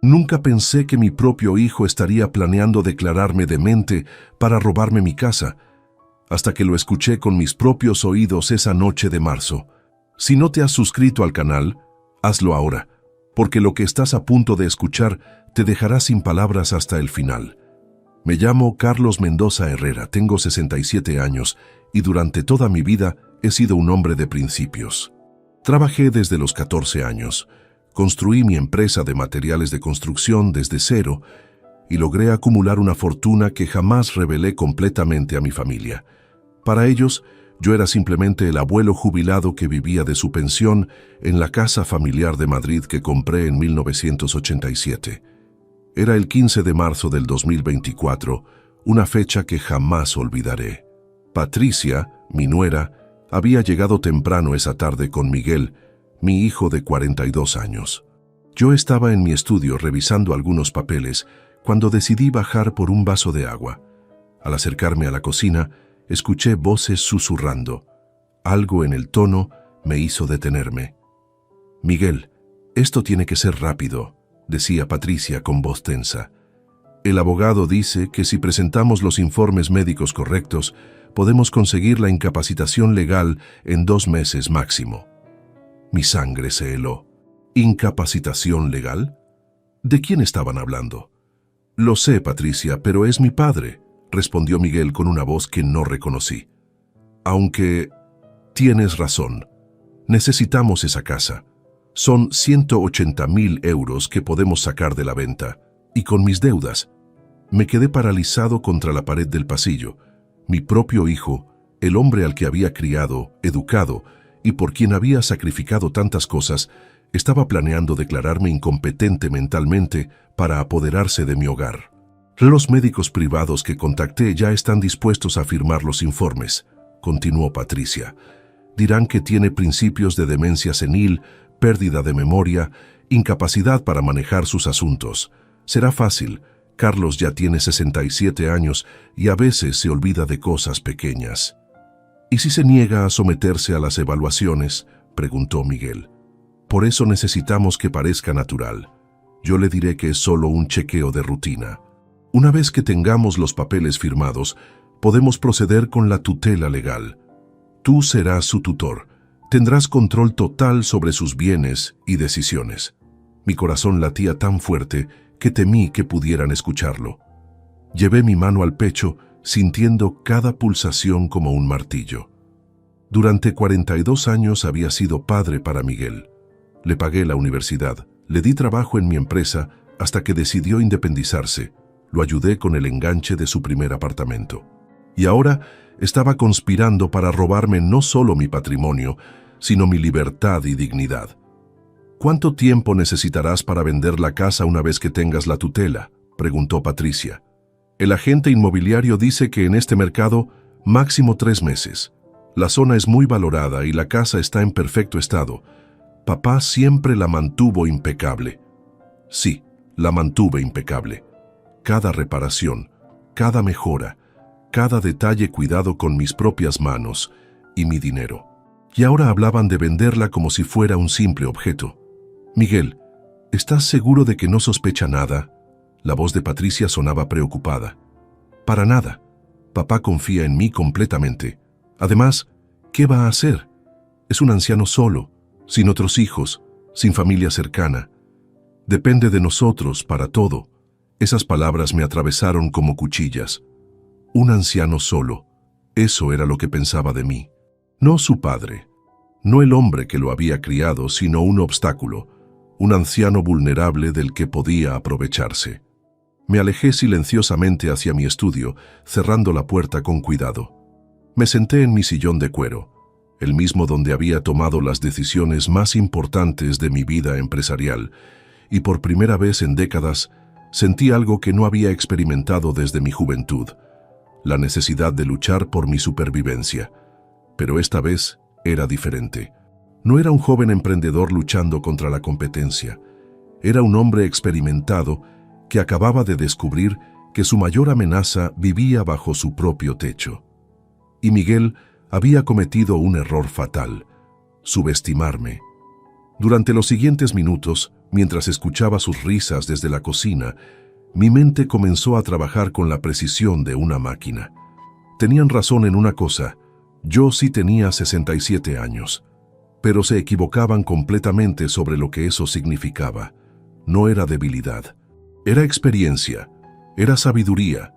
Nunca pensé que mi propio hijo estaría planeando declararme demente para robarme mi casa, hasta que lo escuché con mis propios oídos esa noche de marzo. Si no te has suscrito al canal, hazlo ahora, porque lo que estás a punto de escuchar te dejará sin palabras hasta el final. Me llamo Carlos Mendoza Herrera, tengo 67 años y durante toda mi vida he sido un hombre de principios. Trabajé desde los 14 años. Construí mi empresa de materiales de construcción desde cero y logré acumular una fortuna que jamás revelé completamente a mi familia. Para ellos, yo era simplemente el abuelo jubilado que vivía de su pensión en la casa familiar de Madrid que compré en 1987. Era el 15 de marzo del 2024, una fecha que jamás olvidaré. Patricia, mi nuera, había llegado temprano esa tarde con Miguel, mi hijo de 42 años. Yo estaba en mi estudio revisando algunos papeles cuando decidí bajar por un vaso de agua. Al acercarme a la cocina, escuché voces susurrando. Algo en el tono me hizo detenerme. «Miguel, esto tiene que ser rápido», decía Patricia con voz tensa. «El abogado dice que si presentamos los informes médicos correctos, podemos conseguir la incapacitación legal en 2 meses máximo». Mi sangre se heló. ¿Incapacitación legal? ¿De quién estaban hablando? «Lo sé, Patricia, pero es mi padre», respondió Miguel con una voz que no reconocí. «Aunque tienes razón. Necesitamos esa casa. Son 180.000 euros que podemos sacar de la venta. Y con mis deudas». Me quedé paralizado contra la pared del pasillo. Mi propio hijo, el hombre al que había criado, educado, y por quien había sacrificado tantas cosas, estaba planeando declararme incompetente mentalmente para apoderarse de mi hogar. «Los médicos privados que contacté ya están dispuestos a firmar los informes», continuó Patricia. «Dirán que tiene principios de demencia senil, pérdida de memoria, incapacidad para manejar sus asuntos. Será fácil. Carlos ya tiene 67 años y a veces se olvida de cosas pequeñas». «¿Y si se niega a someterse a las evaluaciones?», preguntó Miguel. «Por eso necesitamos que parezca natural. Yo le diré que es solo un chequeo de rutina. Una vez que tengamos los papeles firmados, podemos proceder con la tutela legal. Tú serás su tutor. Tendrás control total sobre sus bienes y decisiones». Mi corazón latía tan fuerte que temí que pudieran escucharlo. Llevé mi mano al pecho, sintiendo cada pulsación como un martillo. Durante 42 años había sido padre para Miguel. Le pagué la universidad, le di trabajo en mi empresa hasta que decidió independizarse. Lo ayudé con el enganche de su primer apartamento. Y ahora estaba conspirando para robarme no solo mi patrimonio, sino mi libertad y dignidad. «¿Cuánto tiempo necesitarás para vender la casa una vez que tengas la tutela?», preguntó Patricia. «El agente inmobiliario dice que en este mercado máximo 3 meses. La zona es muy valorada y la casa está en perfecto estado. Papá siempre la mantuvo impecable». Sí, la mantuve impecable. Cada reparación, cada mejora, cada detalle cuidado con mis propias manos y mi dinero. Y ahora hablaban de venderla como si fuera un simple objeto. «Miguel, ¿estás seguro de que no sospecha nada?», la voz de Patricia sonaba preocupada. «Para nada. Papá confía en mí completamente. Además, ¿qué va a hacer? Es un anciano solo, sin otros hijos, sin familia cercana. Depende de nosotros para todo». Esas palabras me atravesaron como cuchillas. Un anciano solo. Eso era lo que pensaba de mí. No su padre. No el hombre que lo había criado, sino un obstáculo. Un anciano vulnerable del que podía aprovecharse. Me alejé silenciosamente hacia mi estudio, cerrando la puerta con cuidado. Me senté en mi sillón de cuero, el mismo donde había tomado las decisiones más importantes de mi vida empresarial, y por primera vez en décadas sentí algo que no había experimentado desde mi juventud, la necesidad de luchar por mi supervivencia. Pero esta vez era diferente. No era un joven emprendedor luchando contra la competencia. Era un hombre experimentado que acababa de descubrir que su mayor amenaza vivía bajo su propio techo. Y Miguel había cometido un error fatal: subestimarme. Durante los siguientes minutos, mientras escuchaba sus risas desde la cocina, mi mente comenzó a trabajar con la precisión de una máquina. Tenían razón en una cosa: yo sí tenía 67 años, pero se equivocaban completamente sobre lo que eso significaba. No era debilidad, era experiencia, era sabiduría,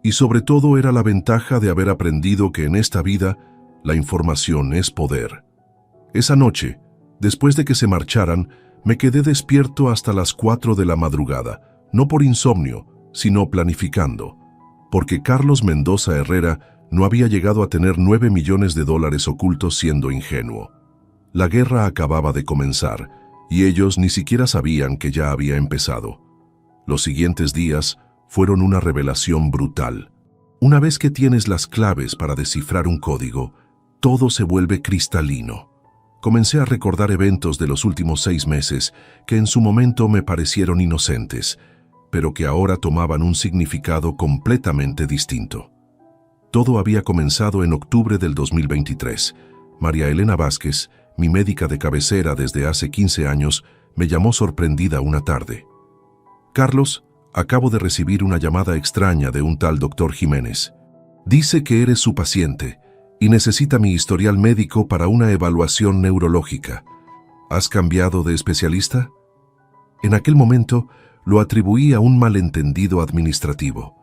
y sobre todo era la ventaja de haber aprendido que en esta vida la información es poder. Esa noche, después de que se marcharan, me quedé despierto hasta las 4 de la madrugada, no por insomnio, sino planificando, porque Carlos Mendoza Herrera no había llegado a tener 9 millones de dólares ocultos siendo ingenuo. La guerra acababa de comenzar, y ellos ni siquiera sabían que ya había empezado. Los siguientes días fueron una revelación brutal. Una vez que tienes las claves para descifrar un código, todo se vuelve cristalino. Comencé a recordar eventos de los últimos 6 meses que en su momento me parecieron inocentes, pero que ahora tomaban un significado completamente distinto. Todo había comenzado en octubre del 2023. María Elena Vázquez, mi médica de cabecera desde hace 15 años, me llamó sorprendida una tarde. Carlos, acabo de recibir una llamada extraña de un tal doctor Jiménez. Dice que eres su paciente y necesita mi historial médico para una evaluación neurológica. ¿Has cambiado de especialista? En aquel momento lo atribuí a un malentendido administrativo.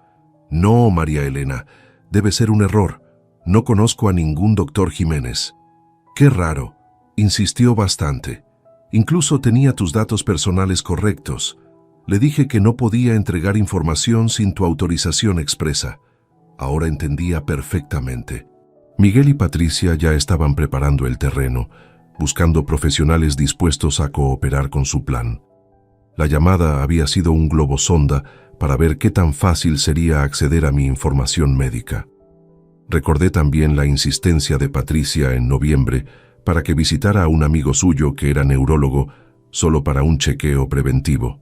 No, María Elena, debe ser un error. No conozco a ningún doctor Jiménez. Qué raro, insistió bastante. Incluso tenía tus datos personales correctos. Le dije que no podía entregar información sin tu autorización expresa. Ahora entendía perfectamente. Miguel y Patricia ya estaban preparando el terreno, buscando profesionales dispuestos a cooperar con su plan. La llamada había sido un globosonda para ver qué tan fácil sería acceder a mi información médica. Recordé también la insistencia de Patricia en noviembre para que visitara a un amigo suyo que era neurólogo solo para un chequeo preventivo.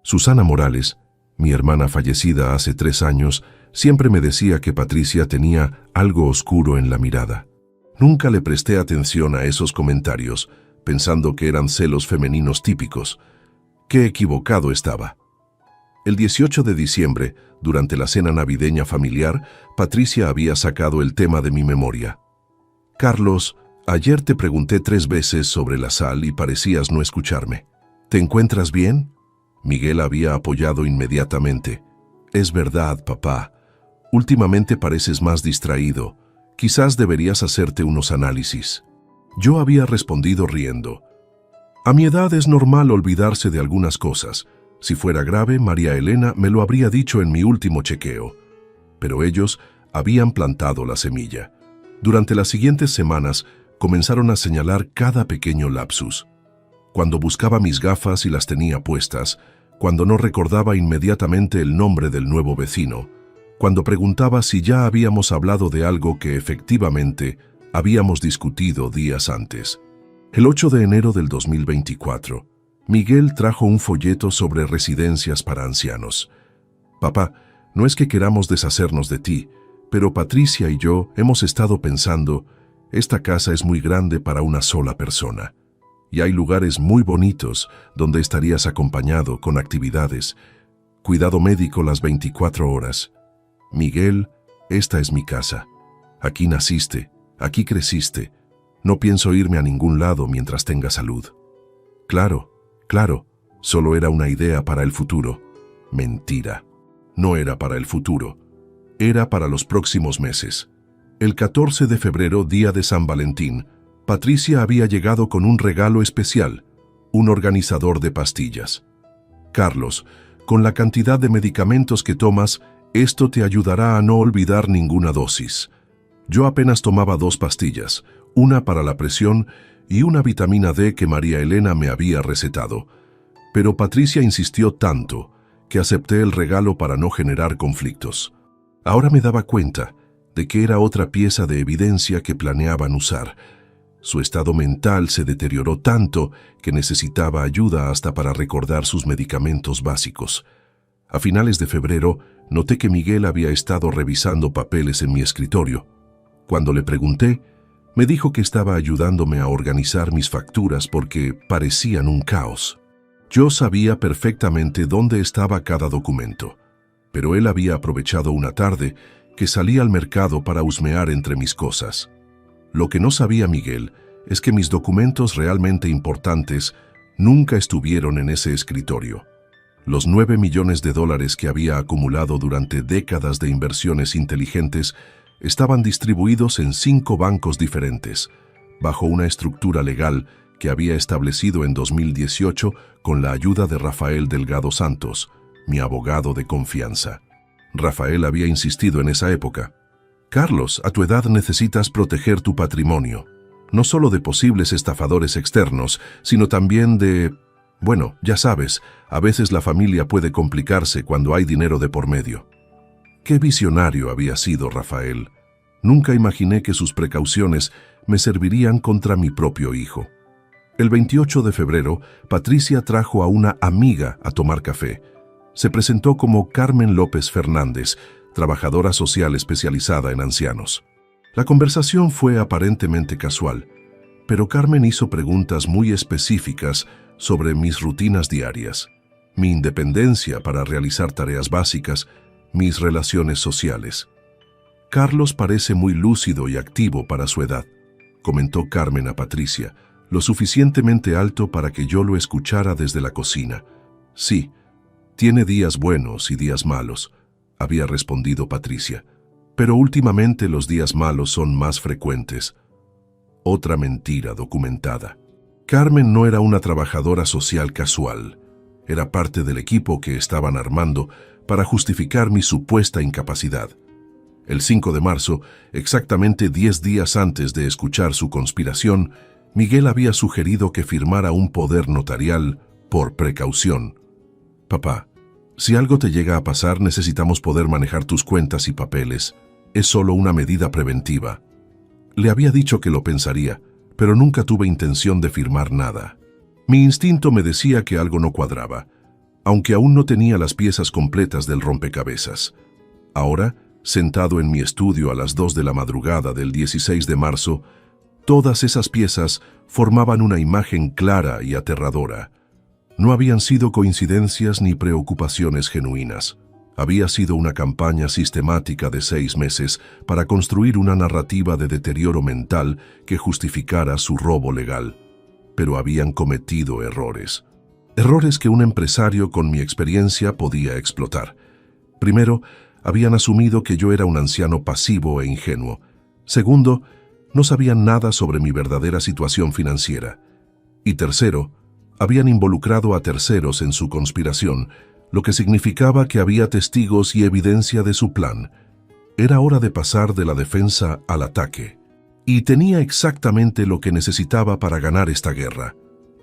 Susana Morales, mi hermana fallecida hace 3 años, siempre me decía que Patricia tenía algo oscuro en la mirada. Nunca le presté atención a esos comentarios, pensando que eran celos femeninos típicos. Qué equivocado estaba. El 18 de diciembre, durante la cena navideña familiar, Patricia había sacado el tema de mi memoria. Carlos, ayer te pregunté 3 veces sobre la sal y parecías no escucharme. ¿Te encuentras bien? Miguel había apoyado inmediatamente. Es verdad, papá. Últimamente pareces más distraído. Quizás deberías hacerte unos análisis. Yo había respondido riendo. A mi edad es normal olvidarse de algunas cosas. Si fuera grave, María Elena me lo habría dicho en mi último chequeo. Pero ellos habían plantado la semilla. Durante las siguientes semanas comenzaron a señalar cada pequeño lapsus. Cuando buscaba mis gafas y las tenía puestas, cuando no recordaba inmediatamente el nombre del nuevo vecino, cuando preguntaba si ya habíamos hablado de algo que efectivamente habíamos discutido días antes. El 8 de enero del 2024, Miguel trajo un folleto sobre residencias para ancianos. Papá, no es que queramos deshacernos de ti, pero Patricia y yo hemos estado pensando, esta casa es muy grande para una sola persona. Y hay lugares muy bonitos donde estarías acompañado con actividades. Cuidado médico las 24 horas. Miguel, esta es mi casa. Aquí naciste, aquí creciste. No pienso irme a ningún lado mientras tenga salud. Claro, solo era una idea para el futuro. Mentira. No era para el futuro. Era para los próximos meses. El 14 de febrero, día de San Valentín, Patricia había llegado con un regalo especial, un organizador de pastillas. Carlos, con la cantidad de medicamentos que tomas, esto te ayudará a no olvidar ninguna dosis. Yo apenas tomaba 2 pastillas, una para la presión y una vitamina D que María Elena me había recetado. Pero Patricia insistió tanto que acepté el regalo para no generar conflictos. Ahora me daba cuenta de que era otra pieza de evidencia que planeaban usar. Su estado mental se deterioró tanto que necesitaba ayuda hasta para recordar sus medicamentos básicos. A finales de febrero, noté que Miguel había estado revisando papeles en mi escritorio. Cuando le pregunté, Me dijo que estaba ayudándome a organizar mis facturas porque parecían un caos. Yo sabía perfectamente dónde estaba cada documento, pero él había aprovechado una tarde que salí al mercado para husmear entre mis cosas. Lo que no sabía Miguel es que mis documentos realmente importantes nunca estuvieron en ese escritorio. Los 9 millones de dólares que había acumulado durante décadas de inversiones inteligentes estaban distribuidos en 5 bancos diferentes, bajo una estructura legal que había establecido en 2018 con la ayuda de Rafael Delgado Santos, mi abogado de confianza. Rafael había insistido en esa época: Carlos, a tu edad necesitas proteger tu patrimonio, no solo de posibles estafadores externos, sino también de... Bueno, ya sabes, a veces la familia puede complicarse cuando hay dinero de por medio. Qué visionario había sido Rafael. Nunca imaginé que sus precauciones me servirían contra mi propio hijo. El 28 de febrero, Patricia trajo a una amiga a tomar café. Se presentó como Carmen López Fernández, trabajadora social especializada en ancianos. La conversación fue aparentemente casual, pero Carmen hizo preguntas muy específicas sobre mis rutinas diarias, mi independencia para realizar tareas básicas, mis relaciones sociales. Carlos parece muy lúcido y activo para su edad, comentó Carmen a Patricia, lo suficientemente alto para que yo lo escuchara desde la cocina. Sí, tiene días buenos y días malos, había respondido Patricia, pero últimamente los días malos son más frecuentes. Otra mentira documentada. Carmen no era una trabajadora social casual, era parte del equipo que estaban armando para justificar mi supuesta incapacidad. El 5 de marzo, exactamente 10 días antes de escuchar su conspiración, Miguel había sugerido que firmara un poder notarial por precaución. Papá, si algo te llega a pasar, necesitamos poder manejar tus cuentas y papeles. Es solo una medida preventiva. Le había dicho que lo pensaría, pero nunca tuve intención de firmar nada. Mi instinto me decía que algo no cuadraba, aunque aún no tenía las piezas completas del rompecabezas. Ahora, sentado en mi estudio a las 2 de la madrugada del 16 de marzo, todas esas piezas formaban una imagen clara y aterradora. No habían sido coincidencias ni preocupaciones genuinas. Había sido una campaña sistemática de 6 meses para construir una narrativa de deterioro mental que justificara su robo legal. Pero habían cometido errores. Errores que un empresario con mi experiencia podía explotar. Primero, habían asumido que yo era un anciano pasivo e ingenuo. Segundo, no sabían nada sobre mi verdadera situación financiera. Y tercero, habían involucrado a terceros en su conspiración, lo que significaba que había testigos y evidencia de su plan. Era hora de pasar de la defensa al ataque. Y tenía exactamente lo que necesitaba para ganar esta guerra: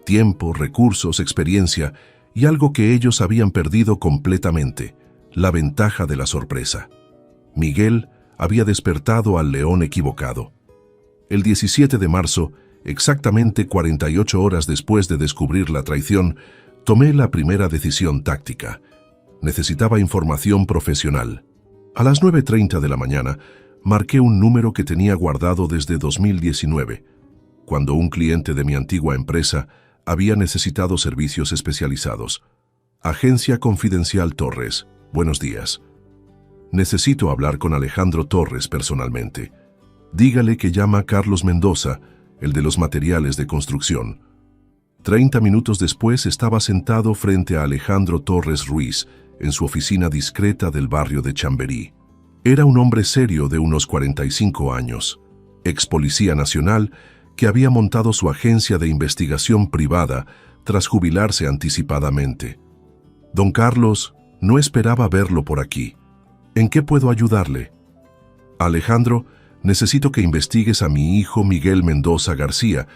tiempo, recursos, experiencia y algo que ellos habían perdido completamente: la ventaja de la sorpresa. Miguel había despertado al león equivocado. El 17 de marzo, exactamente 48 horas después de descubrir la traición, tomé la primera decisión táctica. Necesitaba información profesional. A las 9:30 de la mañana, marqué un número que tenía guardado desde 2019, cuando un cliente de mi antigua empresa había necesitado servicios especializados. Agencia Confidencial Torres, buenos días. Necesito hablar con Alejandro Torres personalmente. Dígale que llama Carlos Mendoza, el de los materiales de construcción. 30 minutos después estaba sentado frente a Alejandro Torres Ruiz, en su oficina discreta del barrio de Chamberí. Era un hombre serio de unos 45 años, ex policía nacional, que había montado su agencia de investigación privada tras jubilarse anticipadamente. Don Carlos, no esperaba verlo por aquí. ¿En qué puedo ayudarle? Alejandro, necesito que investigues a mi hijo Miguel Mendoza García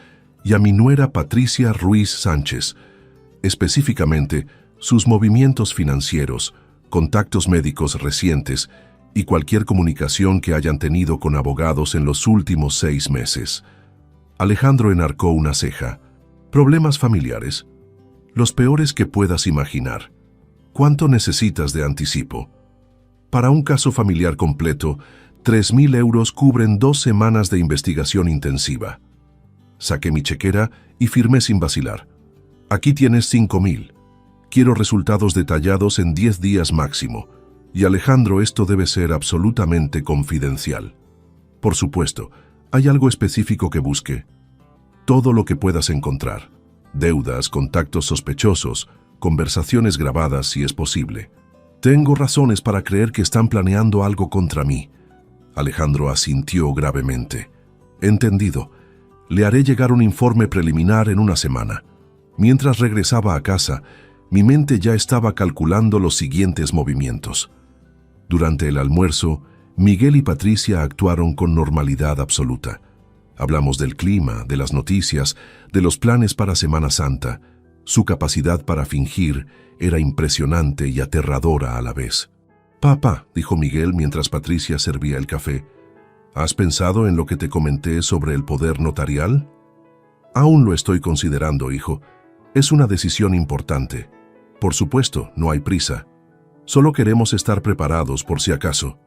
y a mi nuera Patricia Ruiz Sánchez, específicamente sus movimientos financieros, contactos médicos recientes y cualquier comunicación que hayan tenido con abogados en los últimos 6 meses. Alejandro enarcó una ceja. ¿Problemas familiares? Los peores que puedas imaginar. ¿Cuánto necesitas de anticipo? Para un caso familiar completo, 3.000 euros cubren 2 semanas de investigación intensiva. Saqué mi chequera y firmé sin vacilar. Aquí tienes 5.000. Quiero resultados detallados en 10 días máximo. Y Alejandro, esto debe ser absolutamente confidencial. Por supuesto, ¿hay algo específico que busque? Todo lo que puedas encontrar. Deudas, contactos sospechosos, conversaciones grabadas si es posible. Tengo razones para creer que están planeando algo contra mí. Alejandro asintió gravemente. Entendido. Le haré llegar un informe preliminar en una semana. Mientras regresaba a casa, mi mente ya estaba calculando los siguientes movimientos. Durante el almuerzo, Miguel y Patricia actuaron con normalidad absoluta. Hablamos del clima, de las noticias, de los planes para Semana Santa. Su capacidad para fingir era impresionante y aterradora a la vez. «Papá», dijo Miguel mientras Patricia servía el café, «¿has pensado en lo que te comenté sobre el poder notarial?» «Aún lo estoy considerando, hijo. Es una decisión importante. Por supuesto, no hay prisa. Solo queremos estar preparados por si acaso».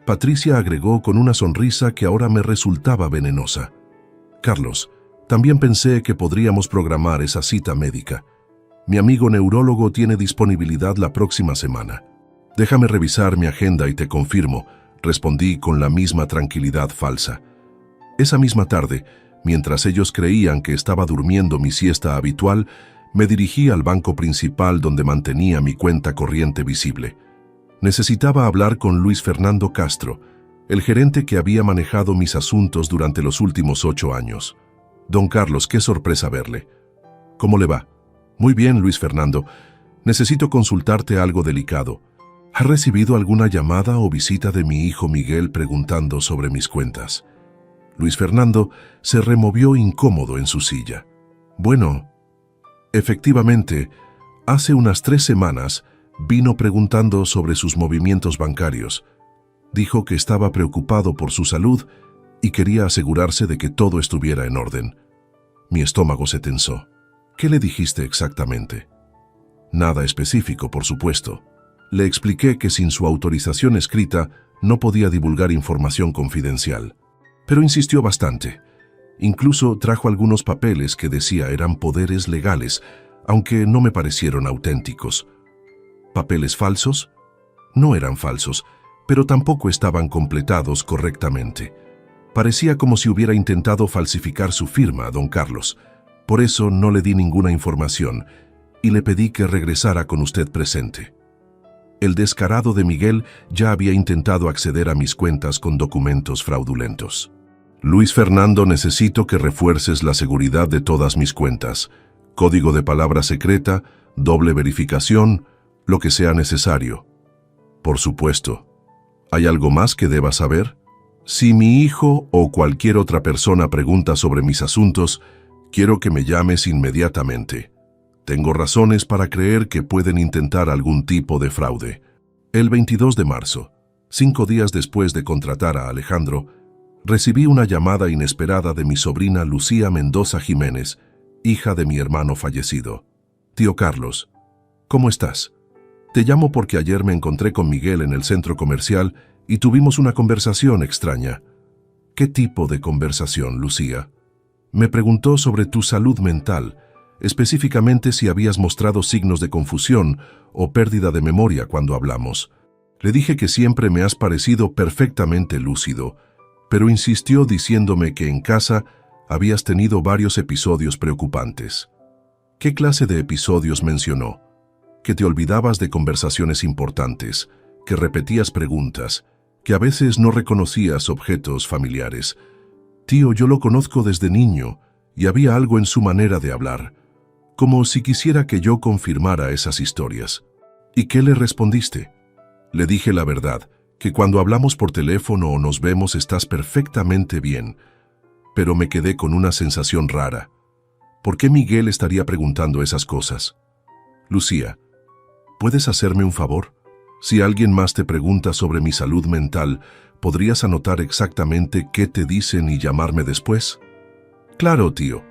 Patricia agregó con una sonrisa que ahora me resultaba venenosa. «Carlos, también pensé que podríamos programar esa cita médica. Mi amigo neurólogo tiene disponibilidad la próxima semana. Déjame revisar mi agenda y te confirmo», respondí con la misma tranquilidad falsa. Esa misma tarde, mientras ellos creían que estaba durmiendo mi siesta habitual, me dirigí al banco principal donde mantenía mi cuenta corriente visible. Necesitaba hablar con Luis Fernando Castro, el gerente que había manejado mis asuntos durante los últimos 8 años. «Don Carlos, qué sorpresa verle. ¿Cómo le va?» «Muy bien, Luis Fernando. Necesito consultarte algo delicado. ¿Ha recibido alguna llamada o visita de mi hijo Miguel preguntando sobre mis cuentas?» Luis Fernando se removió incómodo en su silla. «Bueno, efectivamente, hace unas 3 semanas vino preguntando sobre sus movimientos bancarios. Dijo que estaba preocupado por su salud y quería asegurarse de que todo estuviera en orden». Mi estómago se tensó. «¿Qué le dijiste exactamente?» «Nada específico, por supuesto. Le expliqué que sin su autorización escrita no podía divulgar información confidencial. Pero insistió bastante. Incluso trajo algunos papeles que decía eran poderes legales, aunque no me parecieron auténticos». ¿Papeles falsos? No eran falsos, pero tampoco estaban completados correctamente. Parecía como si hubiera intentado falsificar su firma, don Carlos. Por eso no le di ninguna información y le pedí que regresara con usted presente. El descarado de Miguel ya había intentado acceder a mis cuentas con documentos fraudulentos. «Luis Fernando, necesito que refuerces la seguridad de todas mis cuentas. Código de palabra secreta, doble verificación, lo que sea necesario». «Por supuesto. ¿Hay algo más que deba saber?» «Si mi hijo o cualquier otra persona pregunta sobre mis asuntos, quiero que me llames inmediatamente. Tengo razones para creer que pueden intentar algún tipo de fraude». El 22 de marzo, 5 días después de contratar a Alejandro, recibí una llamada inesperada de mi sobrina Lucía Mendoza Jiménez, hija de mi hermano fallecido. «Tío Carlos, ¿cómo estás? Te llamo porque ayer me encontré con Miguel en el centro comercial y tuvimos una conversación extraña». «¿Qué tipo de conversación, Lucía?» «Me preguntó sobre tu salud mental, específicamente si habías mostrado signos de confusión o pérdida de memoria cuando hablamos. Le dije que siempre me has parecido perfectamente lúcido, pero insistió diciéndome que en casa habías tenido varios episodios preocupantes». «¿Qué clase de episodios mencionó?» «Que te olvidabas de conversaciones importantes, que repetías preguntas, que a veces no reconocías objetos familiares. Tío, yo lo conozco desde niño y había algo en su manera de hablar, como si quisiera que yo confirmara esas historias». «¿Y qué le respondiste?» «Le dije la verdad, que cuando hablamos por teléfono o nos vemos estás perfectamente bien, pero me quedé con una sensación rara. ¿Por qué Miguel estaría preguntando esas cosas?» «Lucía, ¿puedes hacerme un favor? Si alguien más te pregunta sobre mi salud mental, ¿podrías anotar exactamente qué te dicen y llamarme después?» «Claro, tío,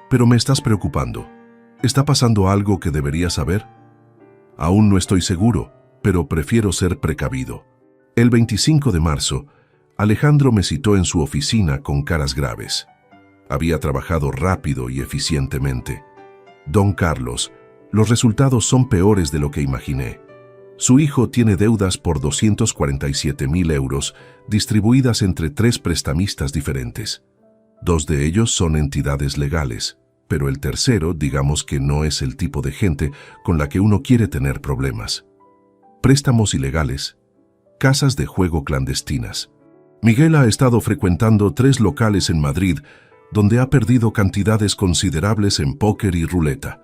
pero me estás preocupando. ¿Está pasando algo que debería saber?» «Aún no estoy seguro, pero prefiero ser precavido». El 25 de marzo, Alejandro me citó en su oficina con caras graves. Había trabajado rápido y eficientemente. Don Carlos, los resultados son peores de lo que imaginé. Su hijo tiene deudas por 247.000 euros, distribuidas entre 3 prestamistas diferentes. 2 de ellos son entidades legales, pero el tercero, digamos que no es el tipo de gente con la que uno quiere tener problemas. Préstamos ilegales, casas de juego clandestinas. Miguel ha estado frecuentando 3 locales en Madrid, donde ha perdido cantidades considerables en póker y ruleta.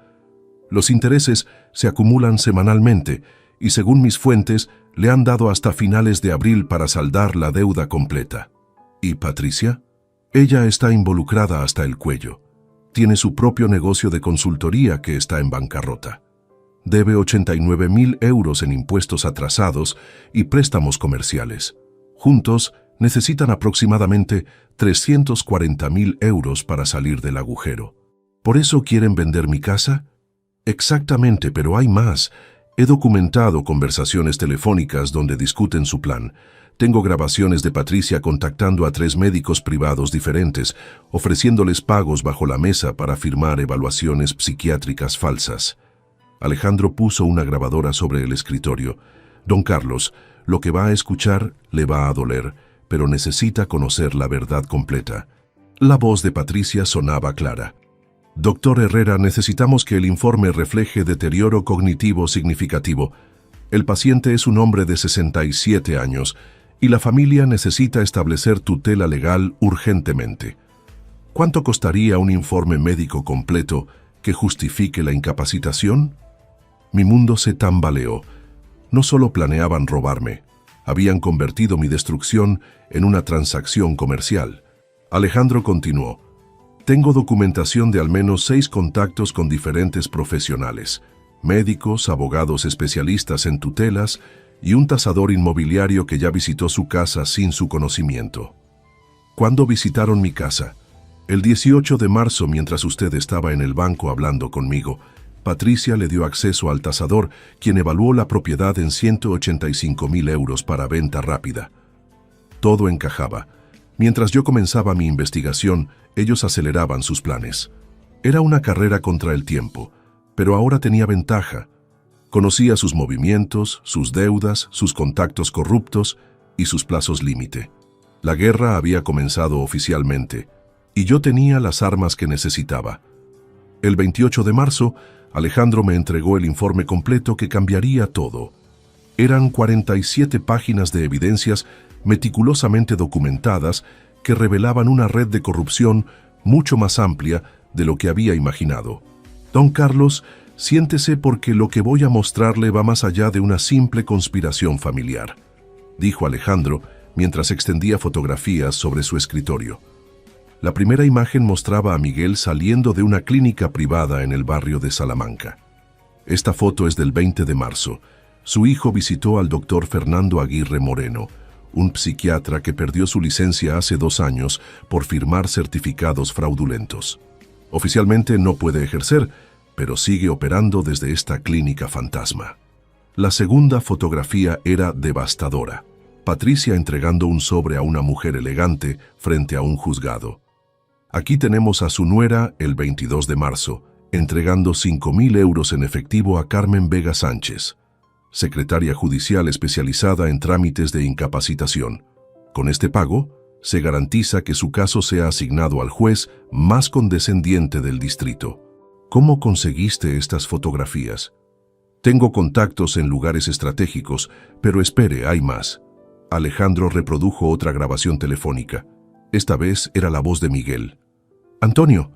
Los intereses se acumulan semanalmente y, según mis fuentes, le han dado hasta finales de abril para saldar la deuda completa. ¿Y Patricia? Ella está involucrada hasta el cuello. Tiene su propio negocio de consultoría que está en bancarrota. Debe 89.000 euros en impuestos atrasados y préstamos comerciales. Juntos, necesitan aproximadamente 340.000 euros para salir del agujero. ¿Por eso quieren vender mi casa? Exactamente, pero hay más. He documentado conversaciones telefónicas donde discuten su plan. Tengo grabaciones de Patricia contactando a 3 médicos privados diferentes, ofreciéndoles pagos bajo la mesa para firmar evaluaciones psiquiátricas falsas. Alejandro puso una grabadora sobre el escritorio. Don Carlos, lo que va a escuchar le va a doler, pero necesita conocer la verdad completa. La voz de Patricia sonaba clara. Doctor Herrera, necesitamos que el informe refleje deterioro cognitivo significativo. El paciente es un hombre de 67 años y la familia necesita establecer tutela legal urgentemente. ¿Cuánto costaría un informe médico completo que justifique la incapacitación? Mi mundo se tambaleó. No solo planeaban robarme, habían convertido mi destrucción en una transacción comercial. Alejandro continuó. Tengo documentación de al menos 6 contactos con diferentes profesionales, médicos, abogados especialistas en tutelas y un tasador inmobiliario que ya visitó su casa sin su conocimiento. ¿Cuándo visitaron mi casa? El 18 de marzo, mientras usted estaba en el banco hablando conmigo. Patricia le dio acceso al tasador, quien evaluó la propiedad en 185.000 euros para venta rápida. Todo encajaba. Mientras yo comenzaba mi investigación, ellos aceleraban sus planes. Era una carrera contra el tiempo, pero ahora tenía ventaja. Conocía sus movimientos, sus deudas, sus contactos corruptos y sus plazos límite. La guerra había comenzado oficialmente, y yo tenía las armas que necesitaba. El 28 de marzo, Alejandro me entregó el informe completo que cambiaría todo. Eran 47 páginas de evidencias meticulosamente documentadas que revelaban una red de corrupción mucho más amplia de lo que había imaginado. Don Carlos, siéntese porque lo que voy a mostrarle va más allá de una simple conspiración familiar, dijo Alejandro mientras extendía fotografías sobre su escritorio. La primera imagen mostraba a Miguel saliendo de una clínica privada en el barrio de Salamanca. Esta foto es del 20 de marzo. Su hijo visitó al doctor Fernando Aguirre Moreno, un psiquiatra que perdió su licencia hace 2 años por firmar certificados fraudulentos. Oficialmente no puede ejercer, pero sigue operando desde esta clínica fantasma. La segunda fotografía era devastadora. Patricia entregando un sobre a una mujer elegante frente a un juzgado. Aquí tenemos a su nuera el 22 de marzo, entregando 5.000 euros en efectivo a Carmen Vega Sánchez, secretaria judicial especializada en trámites de incapacitación. Con este pago, se garantiza que su caso sea asignado al juez más condescendiente del distrito. ¿Cómo conseguiste estas fotografías? Tengo contactos en lugares estratégicos, pero espere, hay más. Alejandro reprodujo otra grabación telefónica. Esta vez era la voz de Miguel. Antonio,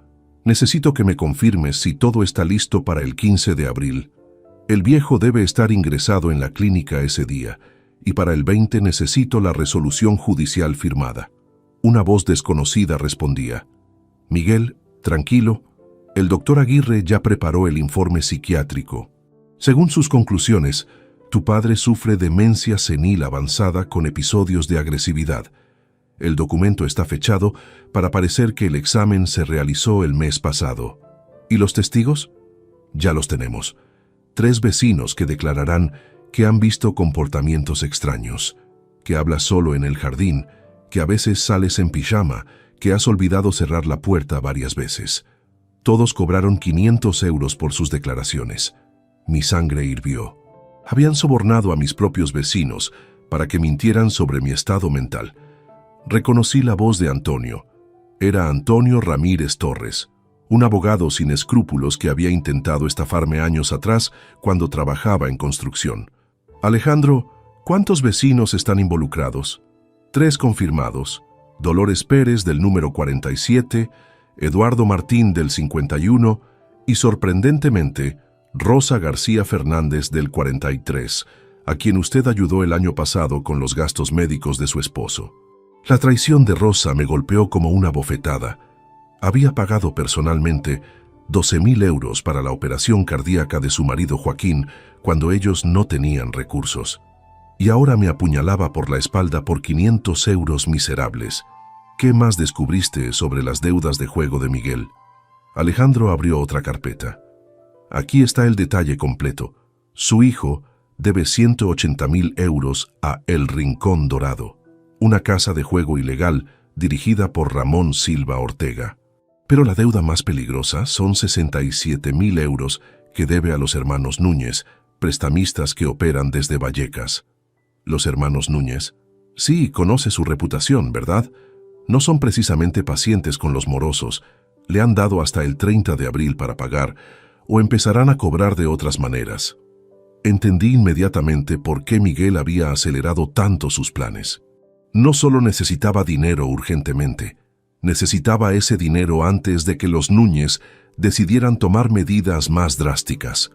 necesito que me confirmes si todo está listo para el 15 de abril. El viejo debe estar ingresado en la clínica ese día, y para el 20 necesito la resolución judicial firmada. Una voz desconocida respondía. Miguel, tranquilo, el doctor Aguirre ya preparó el informe psiquiátrico. Según sus conclusiones, tu padre sufre demencia senil avanzada con episodios de agresividad. El documento está fechado para parecer que el examen se realizó el mes pasado. ¿Y los testigos? Ya los tenemos. 3 vecinos que declararán que han visto comportamientos extraños, que habla solo en el jardín, que a veces sales en pijama, que has olvidado cerrar la puerta varias veces. Todos cobraron 500 euros por sus declaraciones. Mi sangre hirvió. Habían sobornado a mis propios vecinos para que mintieran sobre mi estado mental. Reconocí la voz de Antonio. Era Antonio Ramírez Torres, un abogado sin escrúpulos que había intentado estafarme años atrás cuando trabajaba en construcción. Alejandro, ¿cuántos vecinos están involucrados? 3 confirmados. Dolores Pérez del número 47, Eduardo Martín del 51 y, sorprendentemente, Rosa García Fernández del 43, a quien usted ayudó el año pasado con los gastos médicos de su esposo. La traición de Rosa me golpeó como una bofetada. Había pagado personalmente 12.000 euros para la operación cardíaca de su marido Joaquín cuando ellos no tenían recursos. Y ahora me apuñalaba por la espalda por 500 euros miserables. ¿Qué más descubriste sobre las deudas de juego de Miguel? Alejandro abrió otra carpeta. Aquí está el detalle completo. Su hijo debe 180.000 euros a El Rincón Dorado, una casa de juego ilegal dirigida por Ramón Silva Ortega. Pero la deuda más peligrosa son 67.000 euros que debe a los hermanos Núñez, prestamistas que operan desde Vallecas. Los hermanos Núñez. Sí, conoce su reputación, ¿verdad? No son precisamente pacientes con los morosos. Le han dado hasta el 30 de abril para pagar, o empezarán a cobrar de otras maneras. Entendí inmediatamente por qué Miguel había acelerado tanto sus planes. No solo necesitaba dinero urgentemente, necesitaba ese dinero antes de que los Núñez decidieran tomar medidas más drásticas.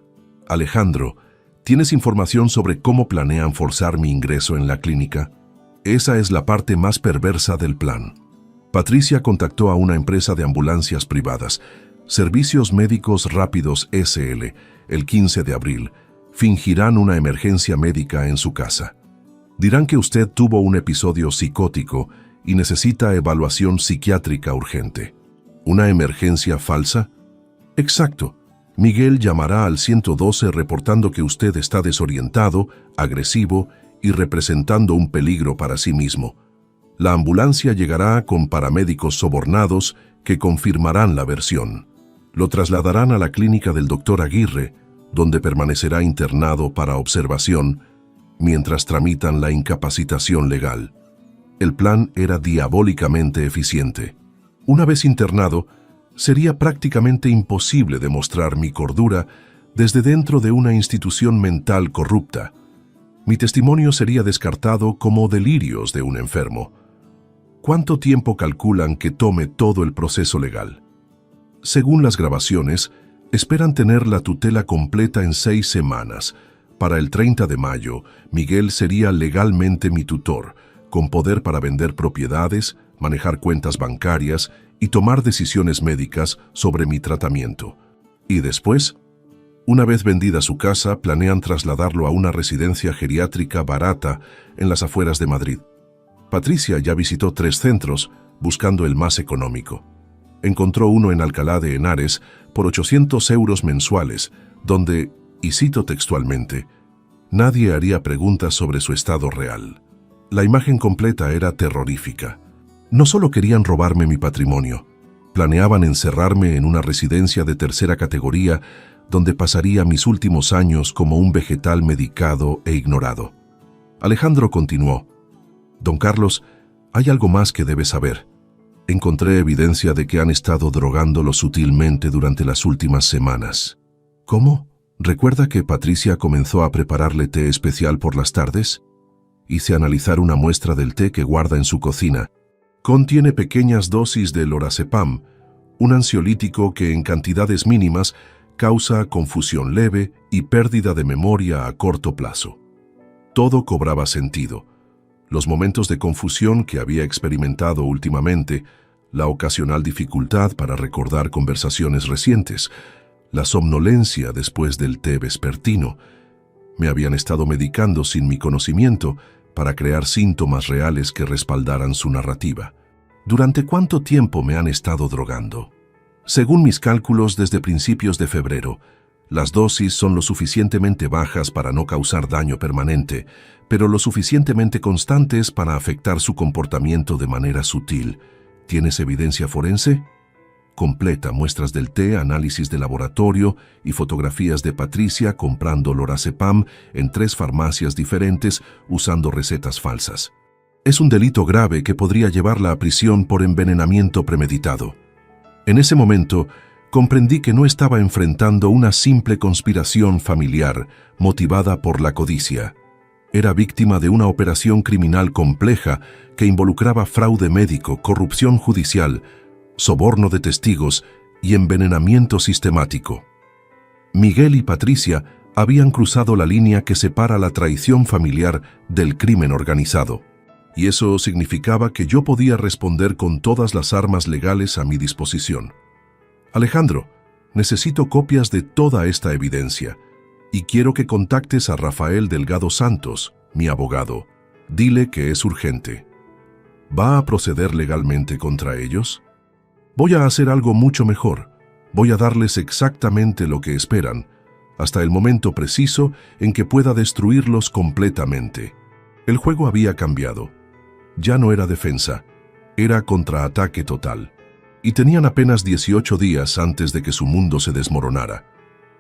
Alejandro, ¿tienes información sobre cómo planean forzar mi ingreso en la clínica? Esa es la parte más perversa del plan. Patricia contactó a una empresa de ambulancias privadas, Servicios Médicos Rápidos SL, el 15 de abril. Fingirán una emergencia médica en su casa. Dirán que usted tuvo un episodio psicótico y necesita evaluación psiquiátrica urgente. ¿Una emergencia falsa? Exacto. Miguel llamará al 112 reportando que usted está desorientado, agresivo y representando un peligro para sí mismo. La ambulancia llegará con paramédicos sobornados que confirmarán la versión. Lo trasladarán a la clínica del doctor Aguirre, donde permanecerá internado para observación mientras tramitan la incapacitación legal. El plan era diabólicamente eficiente. Una vez internado, sería prácticamente imposible demostrar mi cordura desde dentro de una institución mental corrupta. Mi testimonio sería descartado como delirios de un enfermo. ¿Cuánto tiempo calculan que tome todo el proceso legal? Según las grabaciones, esperan tener la tutela completa en 6 semanas. Para el 30 de mayo, Miguel sería legalmente mi tutor, con poder para vender propiedades, manejar cuentas bancarias y tomar decisiones médicas sobre mi tratamiento. Y después, una vez vendida su casa, planean trasladarlo a una residencia geriátrica barata en las afueras de Madrid. Patricia ya visitó 3 centros, buscando el más económico. Encontró uno en Alcalá de Henares por 800 euros mensuales, donde, y cito textualmente, nadie haría preguntas sobre su estado real. La imagen completa era terrorífica. No solo querían robarme mi patrimonio, planeaban encerrarme en una residencia de tercera categoría donde pasaría mis últimos años como un vegetal medicado e ignorado. Alejandro continuó: Don Carlos, hay algo más que debe saber. Encontré evidencia de que han estado drogándolo sutilmente durante las últimas semanas. ¿Cómo? ¿Recuerda que Patricia comenzó a prepararle té especial por las tardes? Hice analizar una muestra del té que guarda en su cocina. Contiene pequeñas dosis de lorazepam, un ansiolítico que en cantidades mínimas causa confusión leve y pérdida de memoria a corto plazo. Todo cobraba sentido. Los momentos de confusión que había experimentado últimamente, la ocasional dificultad para recordar conversaciones recientes, la somnolencia después del té vespertino. Me habían estado medicando sin mi conocimiento para crear síntomas reales que respaldaran su narrativa. ¿Durante cuánto tiempo me han estado drogando? Según mis cálculos, desde principios de febrero. Las dosis son lo suficientemente bajas para no causar daño permanente, pero lo suficientemente constantes para afectar su comportamiento de manera sutil. ¿Tienes evidencia forense? Completa muestras del té, análisis de laboratorio y fotografías de Patricia comprando lorazepam en 3 farmacias diferentes usando recetas falsas. Es un delito grave que podría llevarla a prisión por envenenamiento premeditado. En ese momento, comprendí que no estaba enfrentando una simple conspiración familiar motivada por la codicia. Era víctima de una operación criminal compleja que involucraba fraude médico, corrupción judicial, soborno de testigos y envenenamiento sistemático. Miguel y Patricia habían cruzado la línea que separa la traición familiar del crimen organizado, y eso significaba que yo podía responder con todas las armas legales a mi disposición. Alejandro, necesito copias de toda esta evidencia y quiero que contactes a Rafael Delgado Santos, mi abogado. Dile que es urgente. ¿Va a proceder legalmente contra ellos? Voy a hacer algo mucho mejor. Voy a darles exactamente lo que esperan, hasta el momento preciso en que pueda destruirlos completamente. El juego había cambiado. Ya no era defensa, era contraataque total. Y tenían apenas 18 días antes de que su mundo se desmoronara,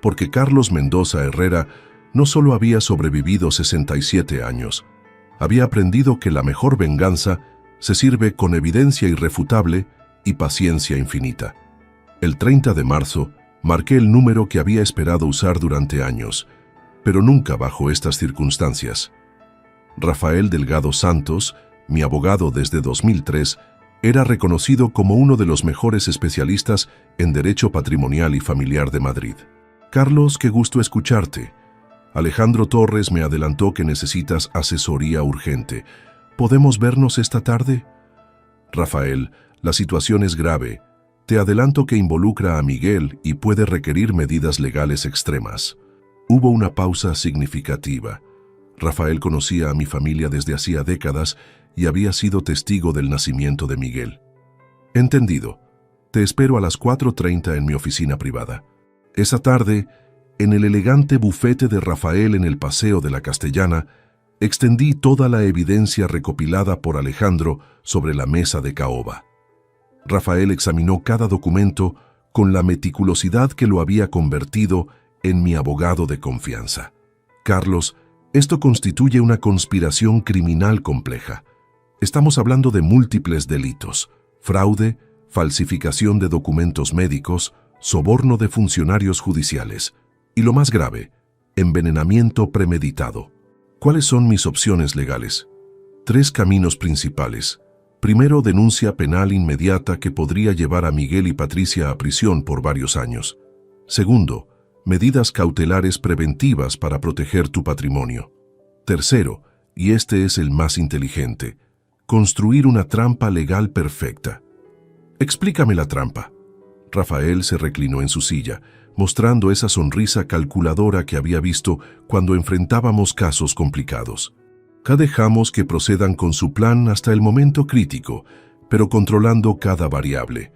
porque Carlos Mendoza Herrera no solo había sobrevivido 67 años, había aprendido que la mejor venganza se sirve con evidencia irrefutable y paciencia infinita. El 30 de marzo marqué el número que había esperado usar durante años, pero nunca bajo estas circunstancias. Rafael Delgado Santos, mi abogado desde 2003, era reconocido como uno de los mejores especialistas en derecho patrimonial y familiar de Madrid. Carlos, qué gusto escucharte. Alejandro Torres me adelantó que necesitas asesoría urgente. ¿Podemos vernos esta tarde? Rafael, la situación es grave. Te adelanto que involucra a Miguel y puede requerir medidas legales extremas. Hubo una pausa significativa. Rafael conocía a mi familia desde hacía décadas y había sido testigo del nacimiento de Miguel. Entendido. Te espero a las 4:30 en mi oficina privada. Esa tarde, en el elegante bufete de Rafael en el Paseo de la Castellana, extendí toda la evidencia recopilada por Alejandro sobre la mesa de caoba. Rafael examinó cada documento con la meticulosidad que lo había convertido en mi abogado de confianza. Carlos, esto constituye una conspiración criminal compleja. Estamos hablando de múltiples delitos: fraude, falsificación de documentos médicos, soborno de funcionarios judiciales y, lo más grave, envenenamiento premeditado. ¿Cuáles son mis opciones legales? 3 caminos principales. Primero, denuncia penal inmediata que podría llevar a Miguel y Patricia a prisión por varios años. Segundo, medidas cautelares preventivas para proteger tu patrimonio. Tercero, y este es el más inteligente, construir una trampa legal perfecta. Explícame la trampa. Rafael se reclinó en su silla, mostrando esa sonrisa calculadora que había visto cuando enfrentábamos casos complicados. Dejamos que procedan con su plan hasta el momento crítico, pero controlando cada variable.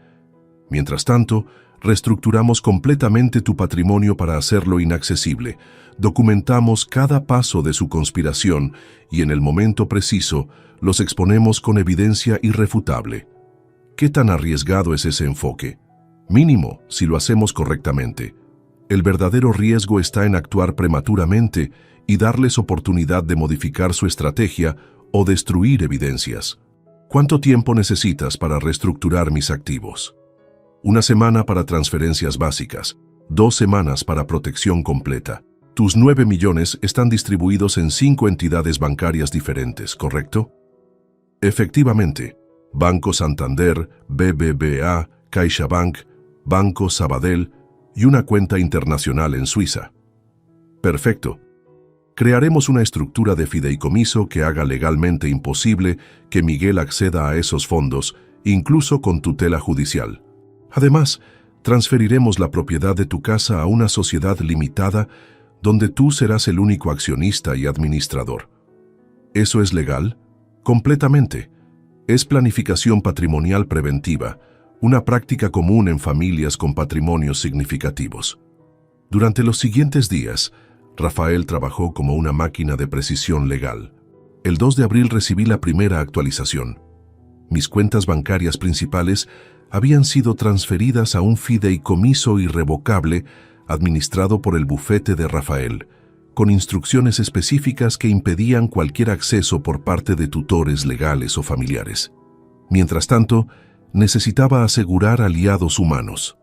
Mientras tanto, reestructuramos completamente tu patrimonio para hacerlo inaccesible, documentamos cada paso de su conspiración y en el momento preciso los exponemos con evidencia irrefutable. ¿Qué tan arriesgado es ese enfoque? Mínimo, si lo hacemos correctamente. El verdadero riesgo está en actuar prematuramente y darles oportunidad de modificar su estrategia o destruir evidencias. ¿Cuánto tiempo necesitas para reestructurar mis activos? 1 semana para transferencias básicas, 2 semanas para protección completa. Tus 9 millones están distribuidos en 5 entidades bancarias diferentes, ¿correcto? Efectivamente, Banco Santander, BBVA, CaixaBank, Banco Sabadell y una cuenta internacional en Suiza. Perfecto. Crearemos una estructura de fideicomiso que haga legalmente imposible que Miguel acceda a esos fondos, incluso con tutela judicial. Además, transferiremos la propiedad de tu casa a una sociedad limitada donde tú serás el único accionista y administrador. ¿Eso es legal? Completamente. Es planificación patrimonial preventiva, una práctica común en familias con patrimonios significativos. Durante los siguientes días, Rafael trabajó como una máquina de precisión legal. El 2 de abril recibí la primera actualización. Mis cuentas bancarias principales habían sido transferidas a un fideicomiso irrevocable administrado por el bufete de Rafael, con instrucciones específicas que impedían cualquier acceso por parte de tutores legales o familiares. Mientras tanto, necesitaba asegurar aliados humanos.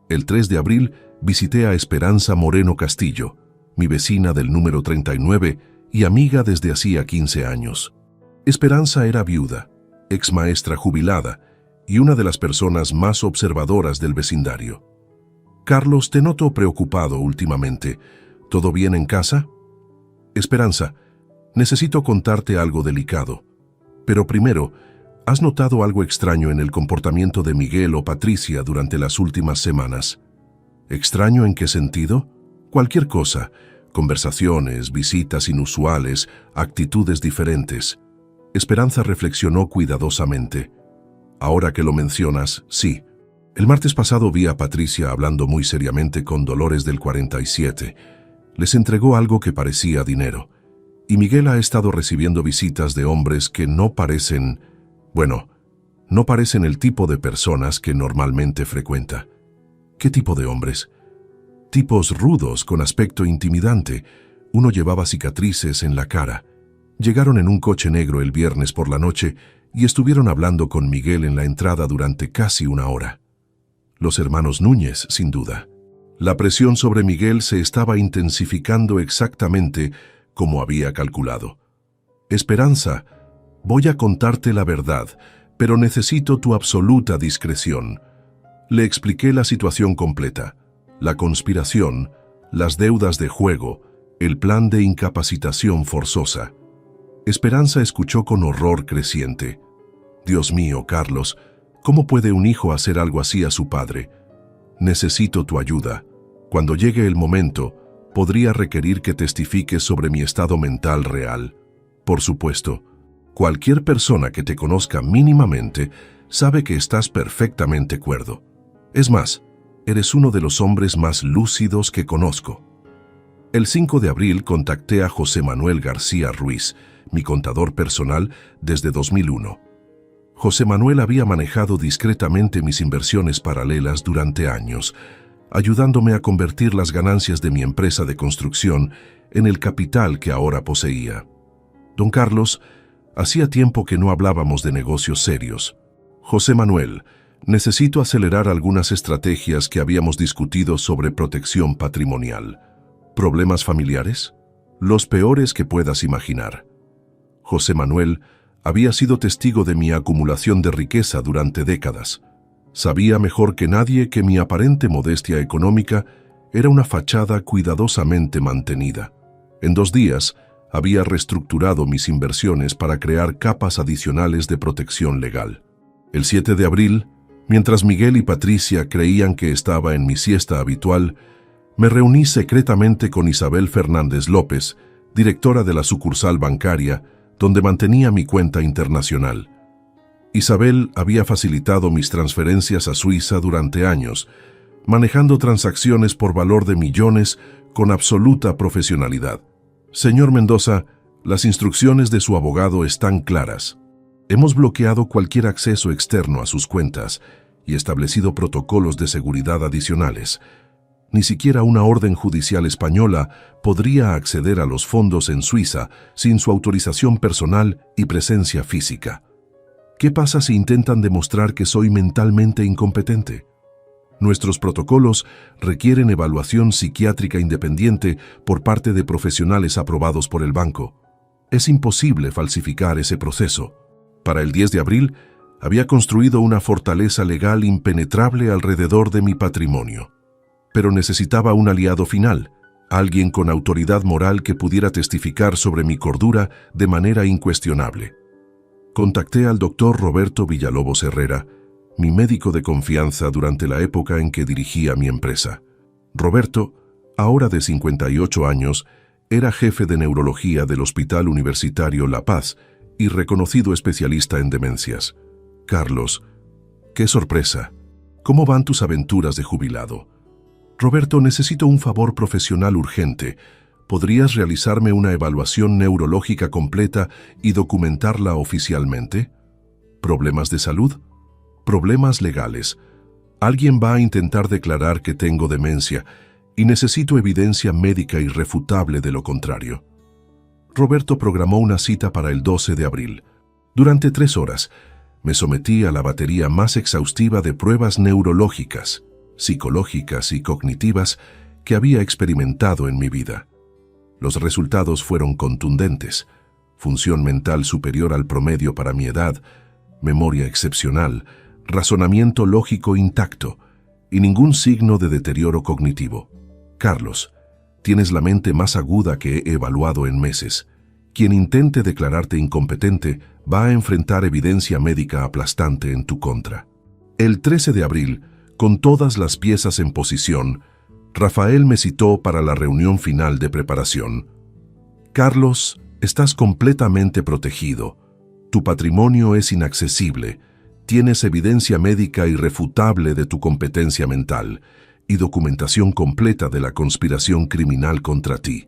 El 3 de abril visité a Esperanza Moreno Castillo, mi vecina del número 39 y amiga desde hacía 15 años. Esperanza era viuda, ex maestra jubilada y una de las personas más observadoras del vecindario. Carlos, te noto preocupado últimamente. ¿Todo bien en casa? Esperanza, necesito contarte algo delicado. Pero primero, ¿has notado algo extraño en el comportamiento de Miguel o Patricia durante las últimas semanas? ¿Extraño en qué sentido? Cualquier cosa. Conversaciones, visitas inusuales, actitudes diferentes. Esperanza reflexionó cuidadosamente. Ahora que lo mencionas, sí. El martes pasado vi a Patricia hablando muy seriamente con Dolores del 47. Les entregó algo que parecía dinero. Y Miguel ha estado recibiendo visitas de hombres que no parecen el tipo de personas que normalmente frecuenta. ¿Qué tipo de hombres? Tipos rudos con aspecto intimidante. Uno llevaba cicatrices en la cara. Llegaron en un coche negro el viernes por la noche y estuvieron hablando con Miguel en la entrada durante casi una hora. Los hermanos Núñez, sin duda. La presión sobre Miguel se estaba intensificando exactamente como había calculado. Esperanza, voy a contarte la verdad, pero necesito tu absoluta discreción. Le expliqué la situación completa, la conspiración, las deudas de juego, el plan de incapacitación forzosa. Esperanza escuchó con horror creciente. Dios mío, Carlos, ¿cómo puede un hijo hacer algo así a su padre? Necesito tu ayuda. Cuando llegue el momento, podría requerir que testifiques sobre mi estado mental real. Por supuesto, cualquier persona que te conozca mínimamente sabe que estás perfectamente cuerdo. Es más, eres uno de los hombres más lúcidos que conozco. El 5 de abril contacté a José Manuel García Ruiz, mi contador personal, desde 2001. José Manuel había manejado discretamente mis inversiones paralelas durante años, ayudándome a convertir las ganancias de mi empresa de construcción en el capital que ahora poseía. Don Carlos, hacía tiempo que no hablábamos de negocios serios. José Manuel, necesito acelerar algunas estrategias que habíamos discutido sobre protección patrimonial. ¿Problemas familiares? Los peores que puedas imaginar. José Manuel había sido testigo de mi acumulación de riqueza durante décadas. Sabía mejor que nadie que mi aparente modestia económica era una fachada cuidadosamente mantenida. En 2 días, había reestructurado mis inversiones para crear capas adicionales de protección legal. El 7 de abril, mientras Miguel y Patricia creían que estaba en mi siesta habitual, me reuní secretamente con Isabel Fernández López, directora de la sucursal bancaria, donde mantenía mi cuenta internacional. Isabel había facilitado mis transferencias a Suiza durante años, manejando transacciones por valor de millones con absoluta profesionalidad. Señor Mendoza, las instrucciones de su abogado están claras. Hemos bloqueado cualquier acceso externo a sus cuentas y establecido protocolos de seguridad adicionales. Ni siquiera una orden judicial española podría acceder a los fondos en Suiza sin su autorización personal y presencia física. ¿Qué pasa si intentan demostrar que soy mentalmente incompetente? Nuestros protocolos requieren evaluación psiquiátrica independiente por parte de profesionales aprobados por el banco. Es imposible falsificar ese proceso. Para el 10 de abril, había construido una fortaleza legal impenetrable alrededor de mi patrimonio. Pero necesitaba un aliado final, alguien con autoridad moral que pudiera testificar sobre mi cordura de manera incuestionable. Contacté al doctor Roberto Villalobos Herrera, mi médico de confianza durante la época en que dirigía mi empresa. Roberto, ahora de 58 años, era jefe de neurología del Hospital Universitario La Paz y reconocido especialista en demencias. Carlos, qué sorpresa. ¿Cómo van tus aventuras de jubilado? Roberto, necesito un favor profesional urgente. ¿Podrías realizarme una evaluación neurológica completa y documentarla oficialmente? ¿Problemas de salud? Problemas legales. Alguien va a intentar declarar que tengo demencia y necesito evidencia médica irrefutable de lo contrario. Roberto programó una cita para el 12 de abril. Durante 3 horas, me sometí a la batería más exhaustiva de pruebas neurológicas, psicológicas y cognitivas que había experimentado en mi vida. Los resultados fueron contundentes: función mental superior al promedio para mi edad, memoria excepcional, razonamiento lógico intacto y ningún signo de deterioro cognitivo. Carlos, tienes la mente más aguda que he evaluado en meses. Quien intente declararte incompetente va a enfrentar evidencia médica aplastante en tu contra. El 13 de abril, con todas las piezas en posición, Rafael me citó para la reunión final de preparación. Carlos, estás completamente protegido. Tu patrimonio es inaccesible. Tienes evidencia médica irrefutable de tu competencia mental y documentación completa de la conspiración criminal contra ti.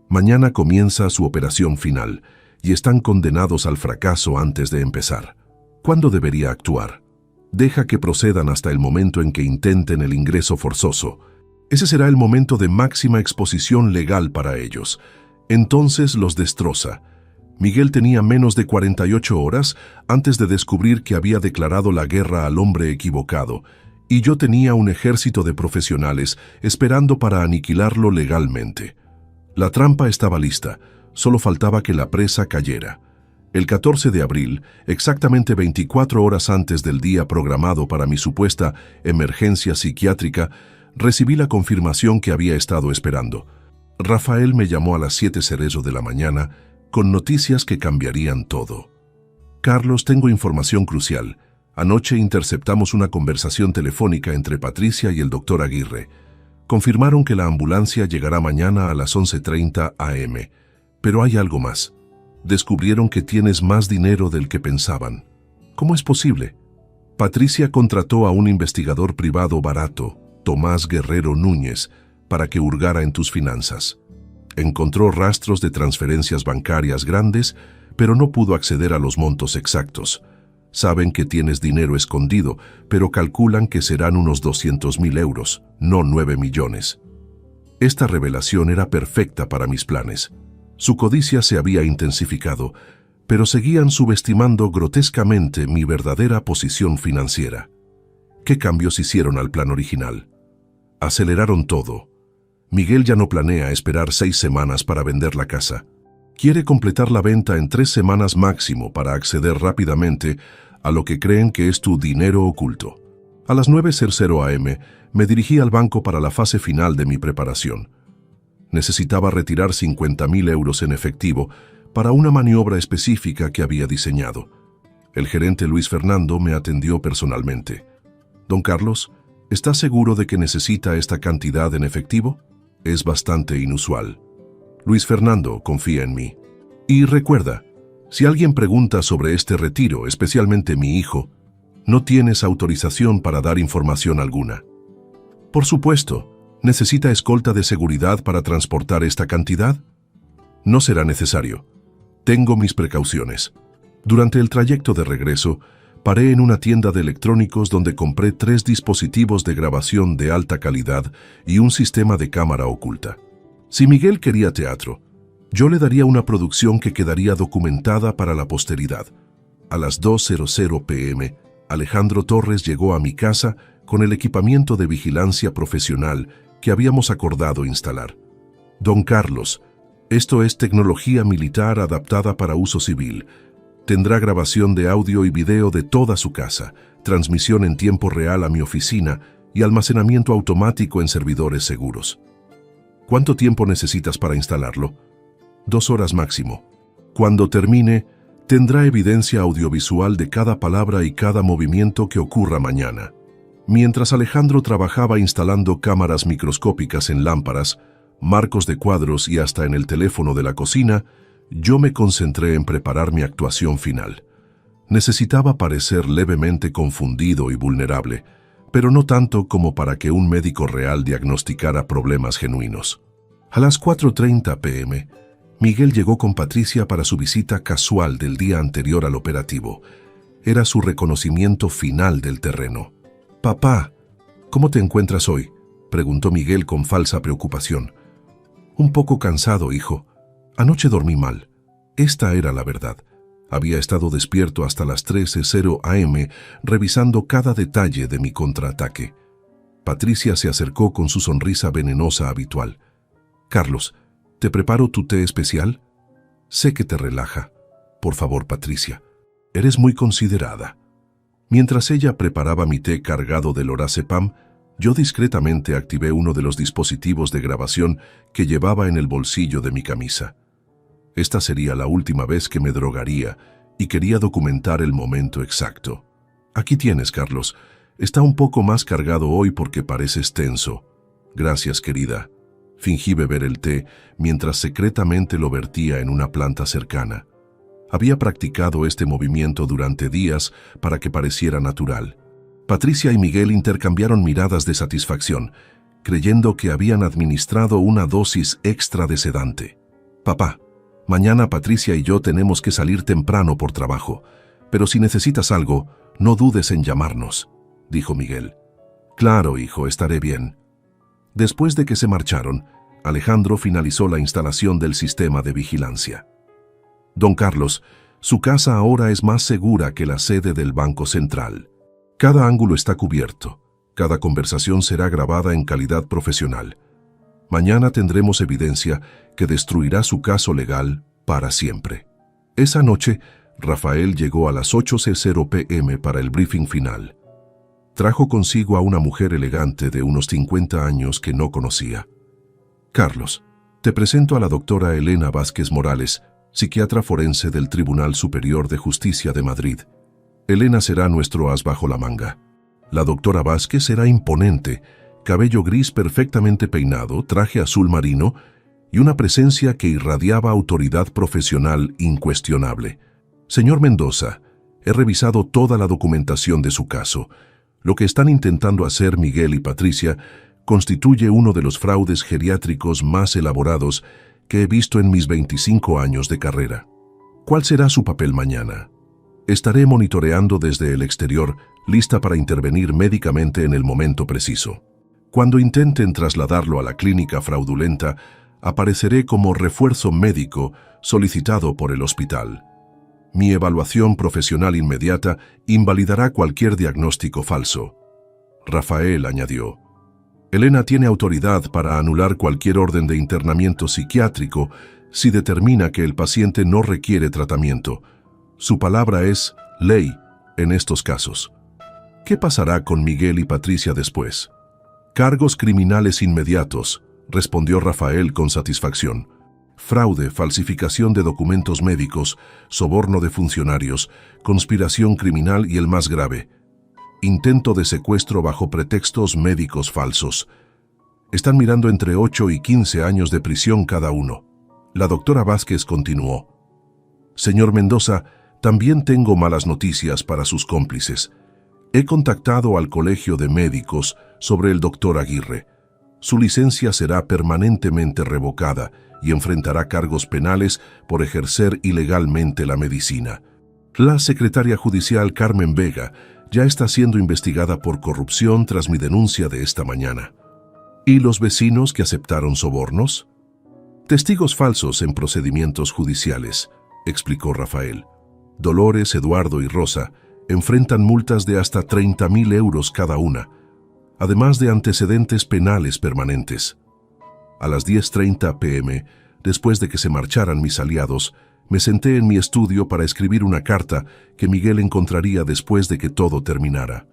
Mañana comienza su operación final y están condenados al fracaso antes de empezar. ¿Cuándo debería actuar? Deja que procedan hasta el momento en que intenten el ingreso forzoso. Ese será el momento de máxima exposición legal para ellos. Entonces los destroza. Miguel tenía menos de 48 horas antes de descubrir que había declarado la guerra al hombre equivocado, y yo tenía un ejército de profesionales esperando para aniquilarlo legalmente. La trampa estaba lista, solo faltaba que la presa cayera. El 14 de abril, exactamente 24 horas antes del día programado para mi supuesta emergencia psiquiátrica, recibí la confirmación que había estado esperando. Rafael me llamó a las 7:00 de la mañana con noticias que cambiarían todo. Carlos, tengo información crucial. Anoche interceptamos una conversación telefónica entre Patricia y el doctor Aguirre. Confirmaron que la ambulancia llegará mañana a las 11:30 a.m. Pero hay algo más. Descubrieron que tienes más dinero del que pensaban. ¿Cómo es posible? Patricia contrató a un investigador privado barato, Tomás Guerrero Núñez, para que hurgara en tus finanzas. Encontró rastros de transferencias bancarias grandes, pero no pudo acceder a los montos exactos. Saben que tienes dinero escondido, pero calculan que serán unos 200.000 euros, no 9 millones. Esta revelación era perfecta para mis planes. Su codicia se había intensificado, pero seguían subestimando grotescamente mi verdadera posición financiera. ¿Qué cambios hicieron al plan original? Aceleraron todo. Miguel ya no planea esperar 6 semanas para vender la casa. Quiere completar la venta en 3 semanas máximo para acceder rápidamente a lo que creen que es tu dinero oculto. A las 9:00 a.m. me dirigí al banco para la fase final de mi preparación. Necesitaba retirar 50.000 euros en efectivo para una maniobra específica que había diseñado. El gerente Luis Fernando me atendió personalmente. Don Carlos, ¿está seguro de que necesita esta cantidad en efectivo? Es bastante inusual. Luis Fernando confía en mí. Y recuerda, si alguien pregunta sobre este retiro, especialmente mi hijo, no tienes autorización para dar información alguna. Por supuesto, ¿necesita escolta de seguridad para transportar esta cantidad? No será necesario. Tengo mis precauciones. Durante el trayecto de regreso, paré en una tienda de electrónicos donde compré 3 dispositivos de grabación de alta calidad y un sistema de cámara oculta. Si Miguel quería teatro, yo le daría una producción que quedaría documentada para la posteridad. A las 2:00 p.m., Alejandro Torres llegó a mi casa con el equipamiento de vigilancia profesional que habíamos acordado instalar. Don Carlos, esto es tecnología militar adaptada para uso civil. Tendrá grabación de audio y video de toda su casa, transmisión en tiempo real a mi oficina y almacenamiento automático en servidores seguros. ¿Cuánto tiempo necesitas para instalarlo? 2 horas máximo. Cuando termine, tendrá evidencia audiovisual de cada palabra y cada movimiento que ocurra mañana. Mientras Alejandro trabajaba instalando cámaras microscópicas en lámparas, marcos de cuadros y hasta en el teléfono de la cocina, yo me concentré en preparar mi actuación final. Necesitaba parecer levemente confundido y vulnerable, pero no tanto como para que un médico real diagnosticara problemas genuinos. A las 4:30 p.m., Miguel llegó con Patricia para su visita casual del día anterior al operativo. Era su reconocimiento final del terreno. «Papá, ¿cómo te encuentras hoy?», preguntó Miguel con falsa preocupación. «Un poco cansado, hijo. Anoche dormí mal». Esta era la verdad. Había estado despierto hasta las 13:00 am, revisando cada detalle de mi contraataque. Patricia se acercó con su sonrisa venenosa habitual. «Carlos, ¿te preparo tu té especial? Sé que te relaja. Por favor, Patricia, eres muy considerada». Mientras ella preparaba mi té cargado de lorazepam, yo discretamente activé uno de los dispositivos de grabación que llevaba en el bolsillo de mi camisa. Esta sería la última vez que me drogaría y quería documentar el momento exacto. «Aquí tienes, Carlos. Está un poco más cargado hoy porque pareces tenso». «Gracias, querida». Fingí beber el té mientras secretamente lo vertía en una planta cercana. Había practicado este movimiento durante días para que pareciera natural. Patricia y Miguel intercambiaron miradas de satisfacción, creyendo que habían administrado una dosis extra de sedante. «Papá, mañana Patricia y yo tenemos que salir temprano por trabajo, pero si necesitas algo, no dudes en llamarnos», dijo Miguel. «Claro, hijo, estaré bien». Después de que se marcharon, Alejandro finalizó la instalación del sistema de vigilancia. «Don Carlos, su casa ahora es más segura que la sede del Banco Central. Cada ángulo está cubierto. Cada conversación será grabada en calidad profesional. Mañana tendremos evidencia que destruirá su caso legal para siempre». Esa noche, Rafael llegó a las 8:00 p.m. para el briefing final. Trajo consigo a una mujer elegante de unos 50 años que no conocía. «Carlos, te presento a la doctora Elena Vázquez Morales, psiquiatra forense del Tribunal Superior de Justicia de Madrid. Elena será nuestro as bajo la manga». La doctora Vázquez era imponente, cabello gris perfectamente peinado, traje azul marino y una presencia que irradiaba autoridad profesional incuestionable. «Señor Mendoza, he revisado toda la documentación de su caso. Lo que están intentando hacer Miguel y Patricia constituye uno de los fraudes geriátricos más elaborados que he visto en mis 25 años de carrera. ¿Cuál será su papel mañana? Estaré monitoreando desde el exterior, lista para intervenir médicamente en el momento preciso. Cuando intenten trasladarlo a la clínica fraudulenta, apareceré como refuerzo médico solicitado por el hospital. Mi evaluación profesional inmediata invalidará cualquier diagnóstico falso». Rafael añadió: «Elena tiene autoridad para anular cualquier orden de internamiento psiquiátrico si determina que el paciente no requiere tratamiento. Su palabra es ley en estos casos». «¿Qué pasará con Miguel y Patricia después?» «Cargos criminales inmediatos», respondió Rafael con satisfacción. «Fraude, falsificación de documentos médicos, soborno de funcionarios, conspiración criminal y el más grave, intento de secuestro bajo pretextos médicos falsos. Están mirando entre 8 y 15 años de prisión cada uno». La doctora Vázquez continuó: «Señor Mendoza, también tengo malas noticias para sus cómplices. He contactado al Colegio de Médicos sobre el doctor Aguirre. Su licencia será permanentemente revocada y enfrentará cargos penales por ejercer ilegalmente la medicina. La secretaria judicial Carmen Vega ya está siendo investigada por corrupción tras mi denuncia de esta mañana». «¿Y los vecinos que aceptaron sobornos?» «Testigos falsos en procedimientos judiciales», explicó Rafael. «Dolores, Eduardo y Rosa enfrentan multas de hasta 30.000 euros cada una, además de antecedentes penales permanentes». A las 10:30 p.m., después de que se marcharan mis aliados, me senté en mi estudio para escribir una carta que Miguel encontraría después de que todo terminara.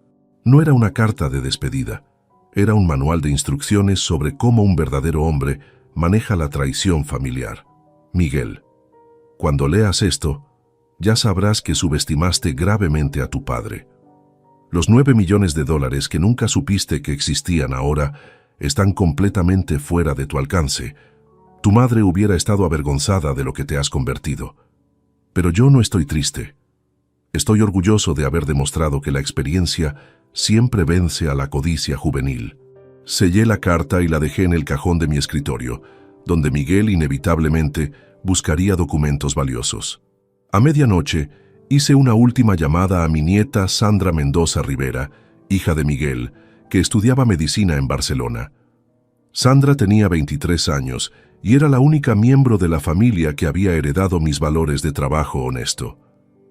No era una carta de despedida, era un manual de instrucciones sobre cómo un verdadero hombre maneja la traición familiar. «Miguel, cuando leas esto, ya sabrás que subestimaste gravemente a tu padre. Los 9 millones de dólares que nunca supiste que existían ahora están completamente fuera de tu alcance. Tu madre hubiera estado avergonzada de lo que te has convertido. Pero yo no estoy triste. Estoy orgulloso de haber demostrado que la experiencia siempre vence a la codicia juvenil. Sellé la carta y la dejé en el cajón de mi escritorio, donde Miguel inevitablemente buscaría documentos valiosos. A medianoche, hice una última llamada a mi nieta Sandra Mendoza Rivera, hija de Miguel, que estudiaba medicina en Barcelona. Sandra tenía 23 años y era la única miembro de la familia que había heredado mis valores de trabajo honesto.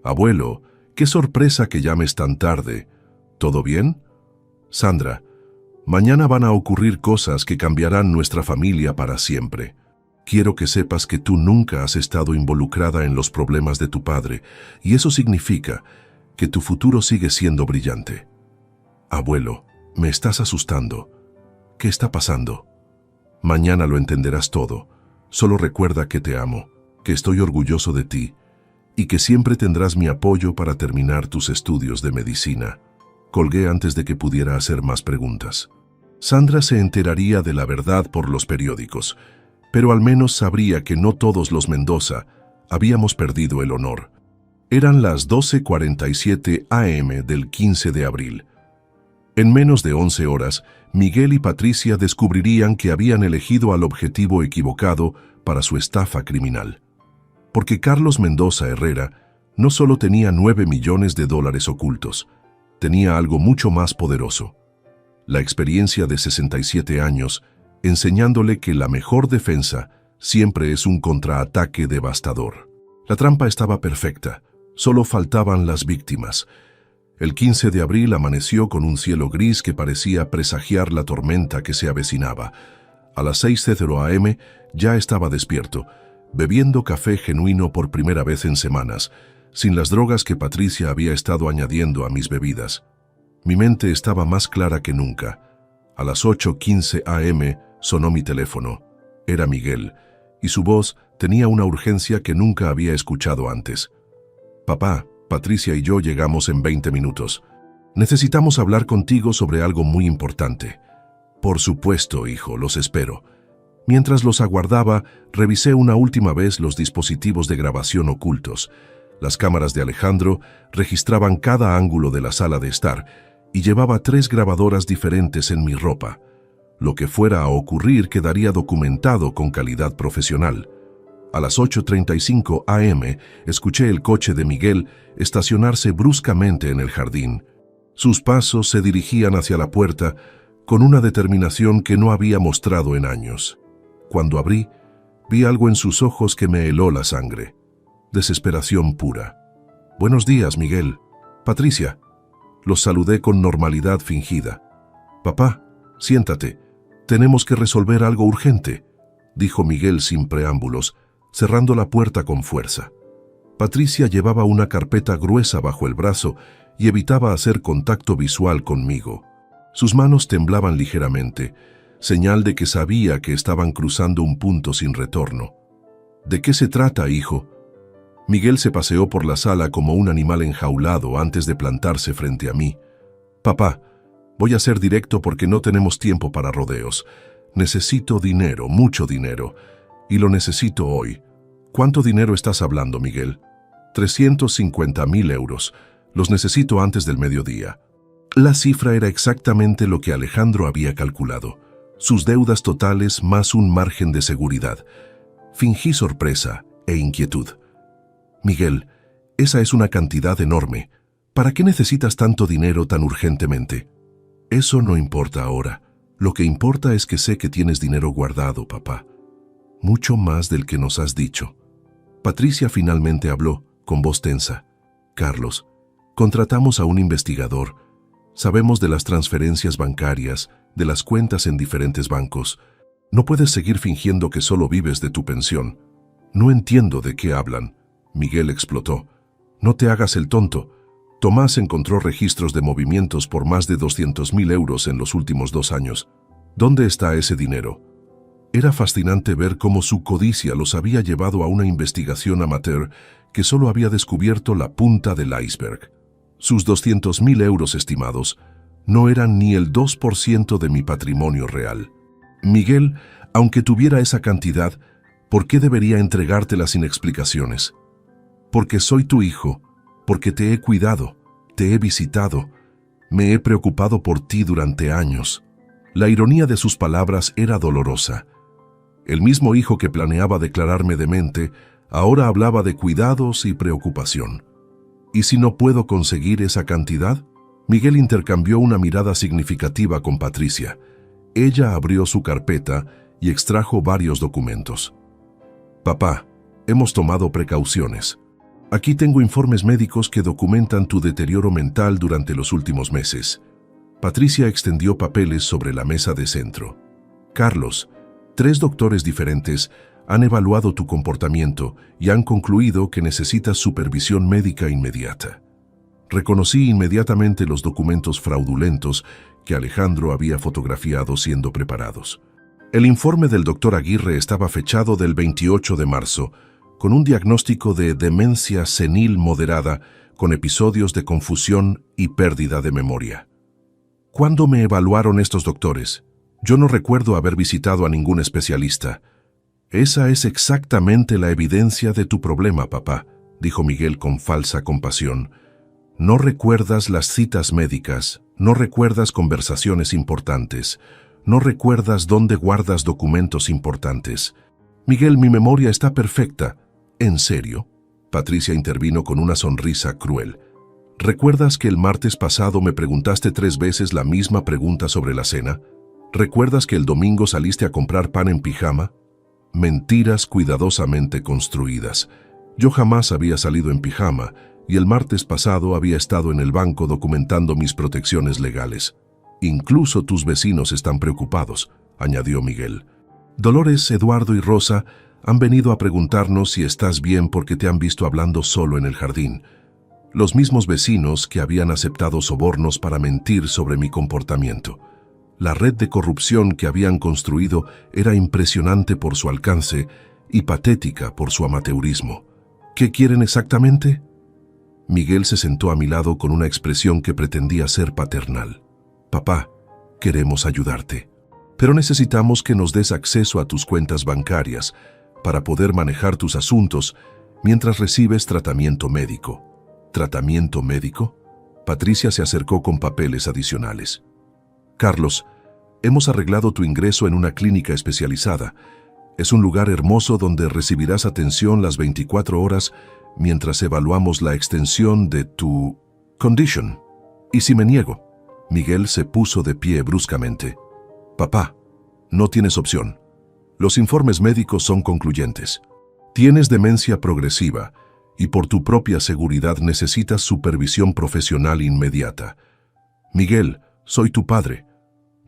Abuelo, qué sorpresa que llames tan tarde. ¿Todo bien? Sandra, mañana van a ocurrir cosas que cambiarán nuestra familia para siempre. Quiero que sepas que tú nunca has estado involucrada en los problemas de tu padre, y eso significa que tu futuro sigue siendo brillante. Abuelo, me estás asustando. ¿Qué está pasando? Mañana lo entenderás todo. Solo recuerda que te amo, que estoy orgulloso de ti, y que siempre tendrás mi apoyo para terminar tus estudios de medicina. Colgué antes de que pudiera hacer más preguntas. Sandra se enteraría de la verdad por los periódicos, pero al menos sabría que no todos los Mendoza habíamos perdido el honor. Eran las 12:47 a.m. del 15 de abril. En menos de 11 horas, Miguel y Patricia descubrirían que habían elegido al objetivo equivocado para su estafa criminal. Porque Carlos Mendoza Herrera no solo tenía $9 millones ocultos, tenía algo mucho más poderoso: la experiencia de 67 años, enseñándole que la mejor defensa siempre es un contraataque devastador. La trampa estaba perfecta, solo faltaban las víctimas. El 15 de abril amaneció con un cielo gris que parecía presagiar la tormenta que se avecinaba. A las 6:00 a.m. ya estaba despierto, bebiendo café genuino por primera vez en semanas, sin las drogas que Patricia había estado añadiendo a mis bebidas. Mi mente estaba más clara que nunca. A las 8:15 a.m. sonó mi teléfono. Era Miguel, y su voz tenía una urgencia que nunca había escuchado antes. Papá, Patricia y yo llegamos en 20 minutos. Necesitamos hablar contigo sobre algo muy importante. Por supuesto, hijo, los espero. Mientras los aguardaba, revisé una última vez los dispositivos de grabación ocultos. Las cámaras de Alejandro registraban cada ángulo de la sala de estar y llevaba 3 grabadoras diferentes en mi ropa. Lo que fuera a ocurrir quedaría documentado con calidad profesional. A las 8:35 a.m. escuché el coche de Miguel estacionarse bruscamente en el jardín. Sus pasos se dirigían hacia la puerta con una determinación que no había mostrado en años. Cuando abrí, vi algo en sus ojos que me heló la sangre. Desesperación pura. «Buenos días, Miguel. Patricia». Los saludé con normalidad fingida. «Papá, siéntate. Tenemos que resolver algo urgente», dijo Miguel sin preámbulos, cerrando la puerta con fuerza. Patricia llevaba una carpeta gruesa bajo el brazo y evitaba hacer contacto visual conmigo. Sus manos temblaban ligeramente, señal de que sabía que estaban cruzando un punto sin retorno. «¿De qué se trata, hijo?». Miguel se paseó por la sala como un animal enjaulado antes de plantarse frente a mí. «Papá, voy a ser directo porque no tenemos tiempo para rodeos. Necesito dinero, mucho dinero, y lo necesito hoy». «¿Cuánto dinero estás hablando, Miguel?» 350.000 euros. Los necesito antes del mediodía. La cifra era exactamente lo que Alejandro había calculado. Sus deudas totales más un margen de seguridad. Fingí sorpresa e inquietud. «Miguel, esa es una cantidad enorme. ¿Para qué necesitas tanto dinero tan urgentemente?» «Eso no importa ahora. Lo que importa es que sé que tienes dinero guardado, papá. Mucho más del que nos has dicho». Patricia finalmente habló, con voz tensa. «Carlos, contratamos a un investigador. Sabemos de las transferencias bancarias, de las cuentas en diferentes bancos. No puedes seguir fingiendo que solo vives de tu pensión». «No entiendo de qué hablan». Miguel explotó. «No te hagas el tonto. Tomás encontró registros de movimientos por más de 200.000 euros en los últimos 2 años. ¿Dónde está ese dinero?». Era fascinante ver cómo su codicia los había llevado a una investigación amateur que solo había descubierto la punta del iceberg. Sus 200.000 euros estimados no eran ni el 2% de mi patrimonio real. «Miguel, aunque tuviera esa cantidad, ¿por qué debería entregártela sin explicaciones?». «Porque soy tu hijo, porque te he cuidado, te he visitado, Me he preocupado por ti durante años. La ironía de sus palabras era dolorosa. El mismo hijo que planeaba declararme demente, ahora hablaba de cuidados y preocupación. ¿Y si no puedo conseguir esa cantidad? Miguel intercambió una mirada significativa con Patricia. Ella abrió su carpeta y extrajo varios documentos. Papá, hemos tomado precauciones. Aquí tengo informes médicos que documentan tu deterioro mental durante los últimos meses. Patricia extendió papeles sobre la mesa de centro. Carlos, 3 doctores diferentes han evaluado tu comportamiento y han concluido que necesitas supervisión médica inmediata. Reconocí inmediatamente los documentos fraudulentos que Alejandro había fotografiado siendo preparados. El informe del doctor Aguirre estaba fechado del 28 de marzo, con un diagnóstico de demencia senil moderada con episodios de confusión y pérdida de memoria. ¿Cuándo me evaluaron estos doctores? Yo no recuerdo haber visitado a ningún especialista. Esa es exactamente la evidencia de tu problema, papá, dijo Miguel con falsa compasión. No recuerdas las citas médicas, no recuerdas conversaciones importantes, no recuerdas dónde guardas documentos importantes. Miguel, mi memoria está perfecta. ¿En serio? Patricia intervino con una sonrisa cruel. ¿Recuerdas que el martes pasado me preguntaste 3 veces la misma pregunta sobre la cena? ¿Recuerdas que el domingo saliste a comprar pan en pijama? Mentiras cuidadosamente construidas. Yo jamás había salido en pijama y el martes pasado había estado en el banco documentando mis protecciones legales. Incluso tus vecinos están preocupados, añadió Miguel. Dolores, Eduardo y Rosa han venido a preguntarnos si estás bien porque te han visto hablando solo en el jardín. Los mismos vecinos que habían aceptado sobornos para mentir sobre mi comportamiento. La red de corrupción que habían construido era impresionante por su alcance y patética por su amateurismo. ¿Qué quieren exactamente? Miguel se sentó a mi lado con una expresión que pretendía ser paternal. Papá, queremos ayudarte, pero necesitamos que nos des acceso a tus cuentas bancarias para poder manejar tus asuntos mientras recibes tratamiento médico. ¿Tratamiento médico? Patricia se acercó con papeles adicionales. Carlos, hemos arreglado tu ingreso en una clínica especializada. Es un lugar hermoso donde recibirás atención las 24 horas mientras evaluamos la extensión de tu condition. ¿Y si me niego? Miguel se puso de pie bruscamente. Papá, no tienes opción. Los informes médicos son concluyentes. Tienes demencia progresiva y por tu propia seguridad necesitas supervisión profesional inmediata. Miguel, soy tu padre.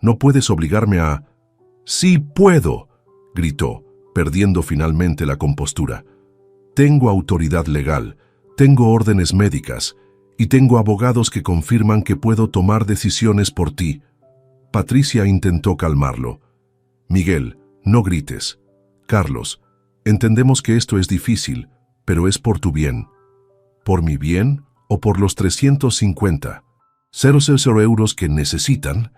No puedes obligarme a... ¡Sí puedo!, gritó, perdiendo finalmente la compostura. Tengo autoridad legal, tengo órdenes médicas y tengo abogados que confirman que puedo tomar decisiones por ti. Patricia intentó calmarlo. Miguel, no grites. Carlos, entendemos que esto es difícil, pero es por tu bien. ¿Por mi bien o por los 350,000 euros que necesitan?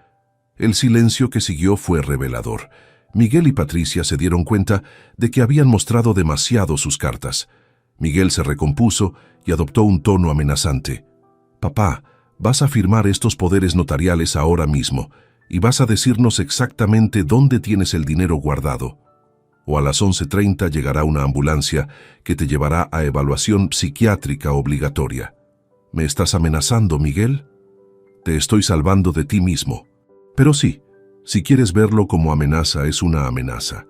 El silencio que siguió fue revelador. Miguel y Patricia se dieron cuenta de que habían mostrado demasiado sus cartas. Miguel se recompuso y adoptó un tono amenazante. Papá, vas a firmar estos poderes notariales ahora mismo y vas a decirnos exactamente dónde tienes el dinero guardado. O a las 11:30 llegará una ambulancia que te llevará a evaluación psiquiátrica obligatoria. ¿Me estás amenazando, Miguel? Te estoy salvando de ti mismo. Pero sí, si quieres verlo como amenaza, es una amenaza.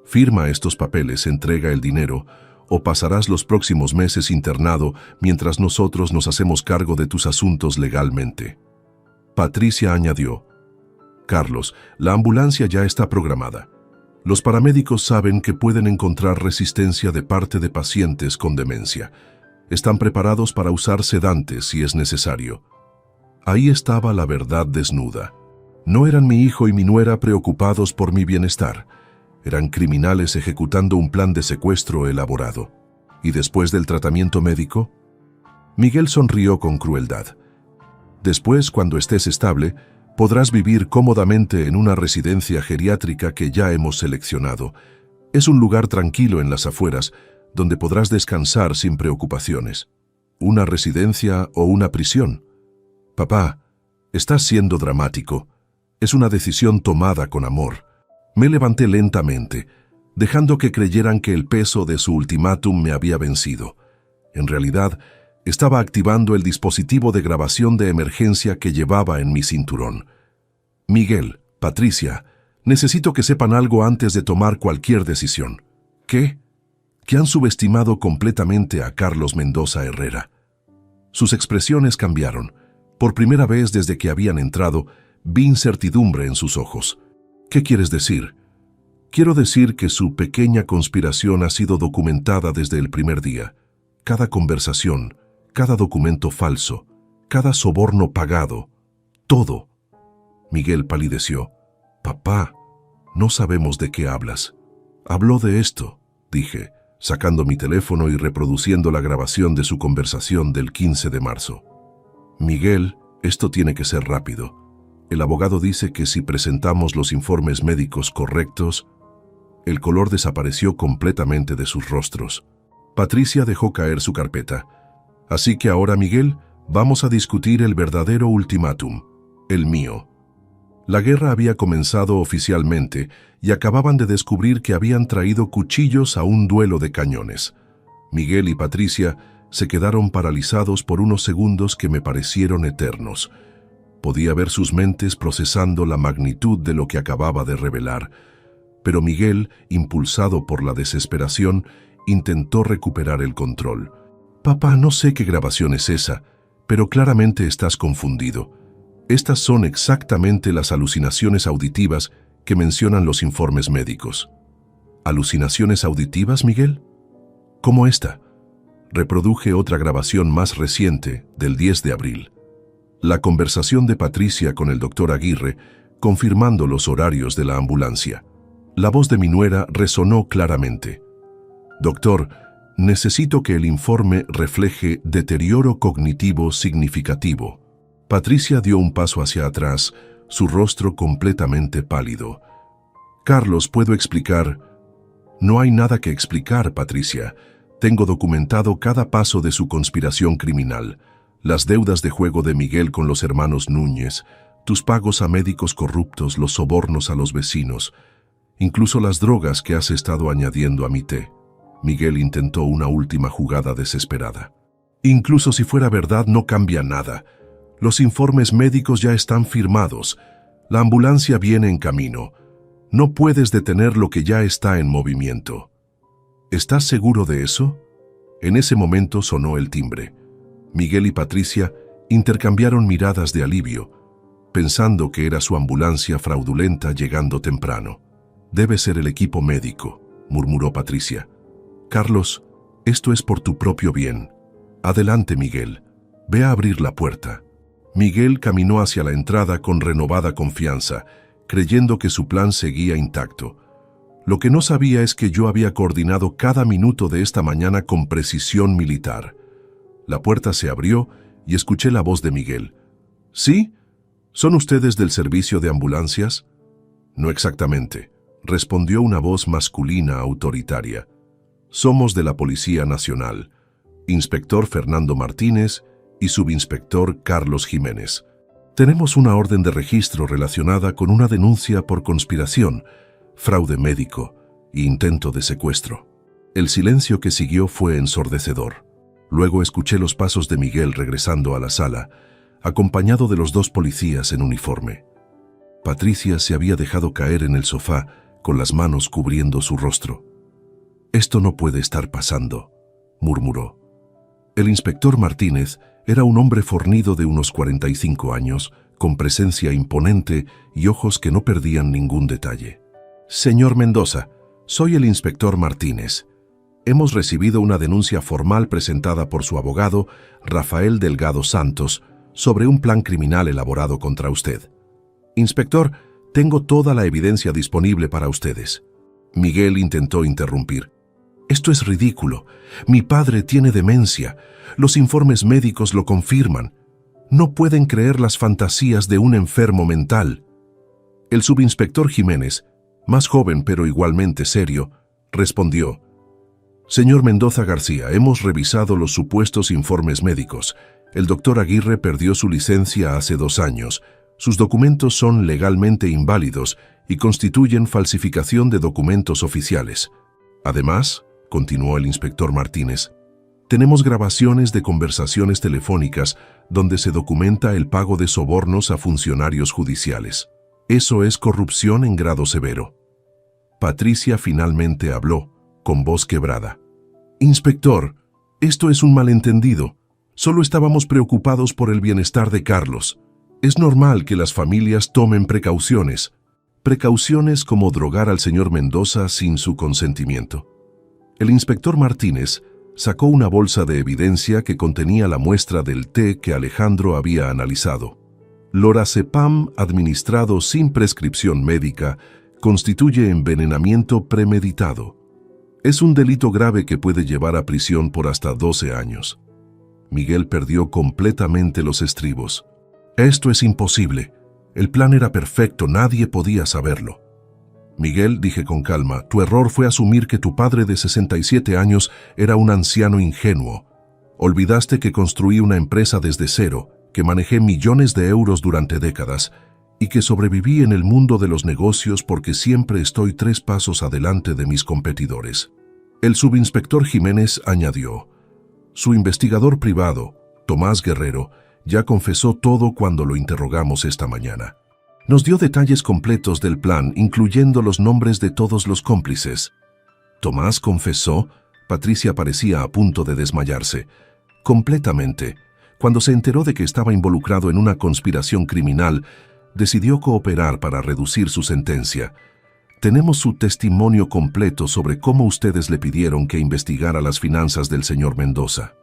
Firma estos papeles, entrega el dinero, o pasarás los próximos meses internado mientras nosotros nos hacemos cargo de tus asuntos legalmente. Patricia añadió, Carlos, la ambulancia ya está programada. Los paramédicos saben que pueden encontrar resistencia de parte de pacientes con demencia. Están preparados para usar sedantes si es necesario. Ahí estaba la verdad desnuda. No eran mi hijo y mi nuera preocupados por mi bienestar. Eran criminales ejecutando un plan de secuestro elaborado. ¿Y después del tratamiento médico? Miguel sonrió con crueldad. Después, cuando estés estable, podrás vivir cómodamente en una residencia geriátrica que ya hemos seleccionado. Es un lugar tranquilo en las afueras, donde podrás descansar sin preocupaciones. ¿Una residencia o una prisión? Papá, Estás siendo dramático. Es una decisión tomada con amor. Me levanté lentamente, dejando que creyeran que el peso de su ultimátum me había vencido. En realidad, estaba activando el dispositivo de grabación de emergencia que llevaba en mi cinturón. Miguel, Patricia, necesito que sepan algo antes de tomar cualquier decisión. ¿Qué? Que han subestimado completamente a Carlos Mendoza Herrera. Sus expresiones cambiaron. Por primera vez desde que habían entrado, vi incertidumbre en sus ojos. ¿Qué quieres decir? Quiero decir que su pequeña conspiración ha sido documentada desde el primer día. Cada conversación, cada documento falso, cada soborno pagado, todo. Miguel palideció. Papá, no sabemos de qué hablas. Habló de esto, dije, sacando mi teléfono y reproduciendo la grabación de su conversación del 15 de marzo. Miguel, esto tiene que ser rápido. El abogado dice que si presentamos los informes médicos correctos... El color desapareció completamente de sus rostros. Patricia dejó caer su carpeta. Así que ahora, Miguel, vamos a discutir el verdadero ultimátum, el mío. La guerra había comenzado oficialmente y acababan de descubrir que habían traído cuchillos a un duelo de cañones. Miguel y Patricia se quedaron paralizados por unos segundos que me parecieron eternos. Podía ver sus mentes procesando la magnitud de lo que acababa de revelar. Pero Miguel, impulsado por la desesperación, intentó recuperar el control. Papá, no sé qué grabación es esa, pero claramente estás confundido. Estas son exactamente las alucinaciones auditivas que mencionan los informes médicos. ¿Alucinaciones auditivas, Miguel? ¿Cómo esta? Reproduje otra grabación más reciente, del 10 de abril. La conversación de Patricia con el doctor Aguirre, confirmando los horarios de la ambulancia. La voz de mi nuera resonó claramente. Doctor, necesito que el informe refleje deterioro cognitivo significativo. Patricia dio un paso hacia atrás, su rostro completamente pálido. Carlos, ¿puedo explicar? No hay nada que explicar, Patricia. Tengo documentado cada paso de su conspiración criminal. Las deudas de juego de Miguel con los hermanos Núñez, tus pagos a médicos corruptos, los sobornos a los vecinos, incluso las drogas que has estado añadiendo a mi té. Miguel intentó una última jugada desesperada. Incluso si fuera verdad, no cambia nada. Los informes médicos ya están firmados. La ambulancia viene en camino. No puedes detener lo que ya está en movimiento. ¿Estás seguro de eso? En ese momento sonó el timbre. Miguel y Patricia intercambiaron miradas de alivio, pensando que era su ambulancia fraudulenta llegando temprano. Debe ser el equipo médico, murmuró Patricia. Carlos, esto es por tu propio bien. Adelante, Miguel. Ve a abrir la puerta. Miguel caminó hacia la entrada con renovada confianza, creyendo que su plan seguía intacto. Lo que no sabía es que yo había coordinado cada minuto de esta mañana con precisión militar. La puerta se abrió y escuché la voz de Miguel. ¿Sí? ¿Son ustedes del servicio de ambulancias? No exactamente, respondió una voz masculina autoritaria. Somos de la Policía Nacional, Inspector Fernando Martínez y Subinspector Carlos Jiménez. Tenemos una orden de registro relacionada con una denuncia por conspiración, fraude médico e intento de secuestro. El silencio que siguió fue ensordecedor. Luego escuché los pasos de Miguel regresando a la sala, acompañado de los dos policías en uniforme. Patricia se había dejado caer en el sofá, con las manos cubriendo su rostro. «Esto no puede estar pasando», murmuró. El inspector Martínez era un hombre fornido de unos 45 años, con presencia imponente y ojos que no perdían ningún detalle. «Señor Mendoza, soy el inspector Martínez. Hemos recibido una denuncia formal presentada por su abogado, Rafael Delgado Santos, sobre un plan criminal elaborado contra usted. Inspector, tengo toda la evidencia disponible para ustedes». Miguel intentó interrumpir. «Esto es ridículo. Mi padre tiene demencia. Los informes médicos lo confirman. No pueden creer las fantasías de un enfermo mental». El subinspector Jiménez, más joven pero igualmente serio, respondió: «Señor Mendoza García, hemos revisado los supuestos informes médicos. El doctor Aguirre perdió su licencia hace 2 años. Sus documentos son legalmente inválidos y constituyen falsificación de documentos oficiales. Además, continuó el inspector Martínez, tenemos grabaciones de conversaciones telefónicas donde se documenta el pago de sobornos a funcionarios judiciales. Eso es corrupción en grado severo. Patricia finalmente habló, con voz quebrada. Inspector, esto es un malentendido. Solo estábamos preocupados por el bienestar de Carlos. Es normal que las familias tomen precauciones. Precauciones como drogar al señor Mendoza sin su consentimiento. El inspector Martínez sacó una bolsa de evidencia que contenía la muestra del té que Alejandro había analizado. Lorazepam administrado sin prescripción médica constituye envenenamiento premeditado. Es un delito grave que puede llevar a prisión por hasta 12 años. Miguel perdió completamente los estribos. Esto es imposible. El plan era perfecto, nadie podía saberlo. Miguel, dije con calma, tu error fue asumir que tu padre de 67 años era un anciano ingenuo. Olvidaste que construí una empresa desde cero, que manejé millones de euros durante décadas y que sobreviví en el mundo de los negocios porque siempre estoy 3 pasos adelante de mis competidores. El subinspector Jiménez añadió, su investigador privado, Tomás Guerrero, ya confesó todo cuando lo interrogamos esta mañana. Nos dio detalles completos del plan, incluyendo los nombres de todos los cómplices. Tomás confesó. Patricia parecía a punto de desmayarse. Completamente. Cuando se enteró de que estaba involucrado en una conspiración criminal, decidió cooperar para reducir su sentencia. Tenemos su testimonio completo sobre cómo ustedes le pidieron que investigara las finanzas del señor Mendoza.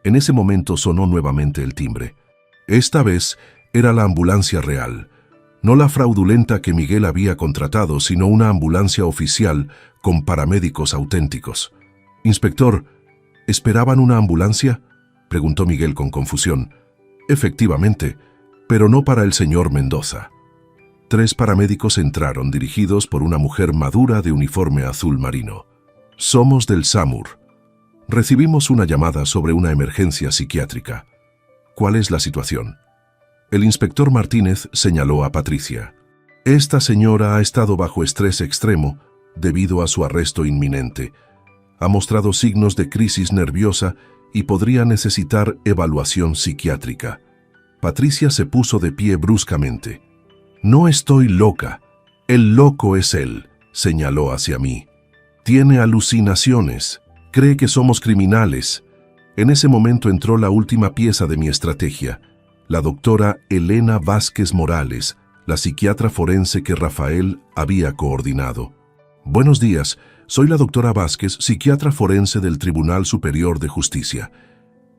En ese momento sonó nuevamente el timbre. Esta vez era la ambulancia real. No la fraudulenta que Miguel había contratado, sino una ambulancia oficial con paramédicos auténticos. «Inspector, ¿esperaban una ambulancia?», preguntó Miguel con confusión. «Efectivamente, pero no para el señor Mendoza». 3 paramédicos entraron, dirigidos por una mujer madura de uniforme azul marino. «Somos del SAMUR. Recibimos una llamada sobre una emergencia psiquiátrica. ¿Cuál es la situación?». El inspector Martínez señaló a Patricia. Esta señora ha estado bajo estrés extremo debido a su arresto inminente. Ha mostrado signos de crisis nerviosa y podría necesitar evaluación psiquiátrica. Patricia se puso de pie bruscamente. «No estoy loca. El loco es él», señaló hacia mí. «Tiene alucinaciones. Cree que somos criminales». En ese momento entró la última pieza de mi estrategia. La doctora Elena Vázquez Morales, la psiquiatra forense que Rafael había coordinado. «Buenos días, soy la doctora Vázquez, psiquiatra forense del Tribunal Superior de Justicia.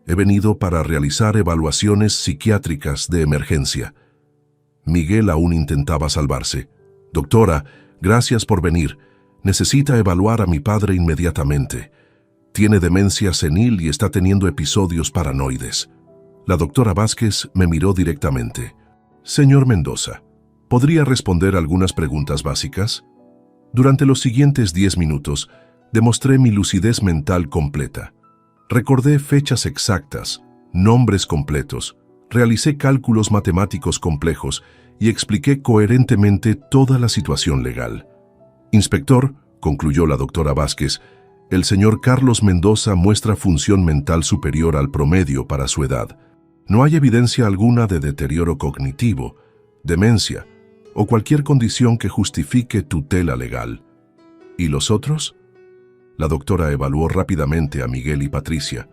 He venido para realizar evaluaciones psiquiátricas de emergencia». Miguel aún intentaba salvarse. «Doctora, gracias por venir. Necesita evaluar a mi padre inmediatamente. Tiene demencia senil y está teniendo episodios paranoides». La doctora Vázquez me miró directamente. «Señor Mendoza, ¿podría responder algunas preguntas básicas?». Durante los siguientes 10 minutos, demostré mi lucidez mental completa. Recordé fechas exactas, nombres completos, realicé cálculos matemáticos complejos y expliqué coherentemente toda la situación legal. «Inspector», concluyó la doctora Vázquez, «el señor Carlos Mendoza muestra función mental superior al promedio para su edad. No hay evidencia alguna de deterioro cognitivo, demencia o cualquier condición que justifique tutela legal». «¿Y los otros?». La doctora evaluó rápidamente a Miguel y Patricia.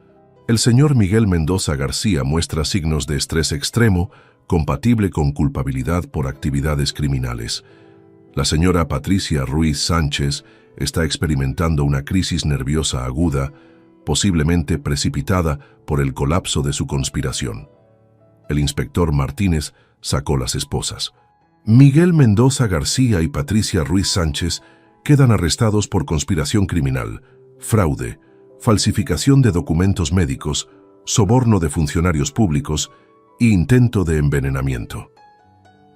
«El señor Miguel Mendoza García muestra signos de estrés extremo compatible con culpabilidad por actividades criminales. La señora Patricia Ruiz Sánchez está experimentando una crisis nerviosa aguda, posiblemente precipitada por el colapso de su conspiración». El inspector Martínez sacó las esposas. «Miguel Mendoza García y Patricia Ruiz Sánchez quedan arrestados por conspiración criminal, fraude, falsificación de documentos médicos, soborno de funcionarios públicos e intento de envenenamiento».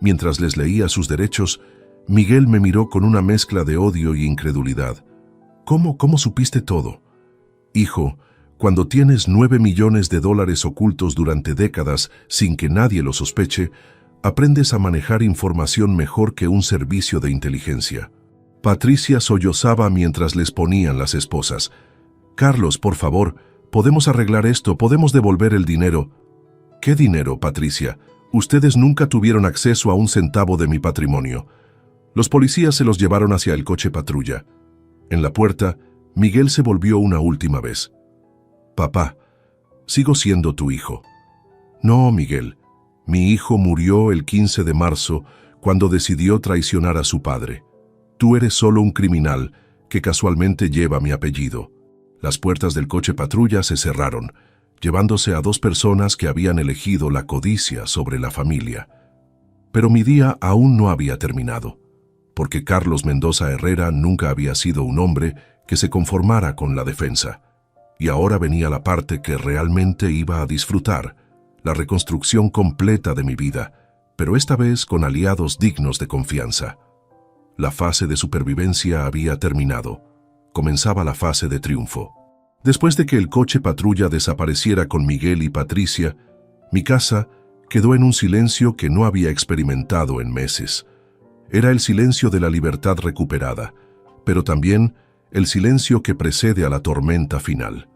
Mientras les leía sus derechos, Miguel me miró con una mezcla de odio y incredulidad. «¿Cómo supiste todo?». «Hijo, Cuando tienes 9 millones de dólares ocultos durante décadas sin que nadie lo sospeche, aprendes a manejar información mejor que un servicio de inteligencia. Patricia sollozaba mientras les ponían las esposas. Carlos, por favor, podemos arreglar esto, podemos devolver el dinero. ¿Qué dinero, Patricia? Ustedes nunca tuvieron acceso a un centavo de mi patrimonio. Los policías se los llevaron hacia el coche patrulla. En la puerta, Miguel se volvió una última vez. Papá, sigo siendo tu hijo. No, Miguel. Mi hijo murió el 15 de marzo cuando decidió traicionar a su padre. Tú eres solo un criminal que casualmente lleva mi apellido. Las puertas del coche patrulla se cerraron, llevándose a 2 personas que habían elegido la codicia sobre la familia. Pero mi día aún no había terminado, porque Carlos Mendoza Herrera nunca había sido un hombre que se conformara con la defensa. Y ahora venía la parte que realmente iba a disfrutar, la reconstrucción completa de mi vida, pero esta vez con aliados dignos de confianza. La fase de supervivencia había terminado. Comenzaba la fase de triunfo. Después de que el coche patrulla desapareciera con Miguel y Patricia, mi casa quedó en un silencio que no había experimentado en meses. Era el silencio de la libertad recuperada, pero también el silencio que precede a la tormenta final.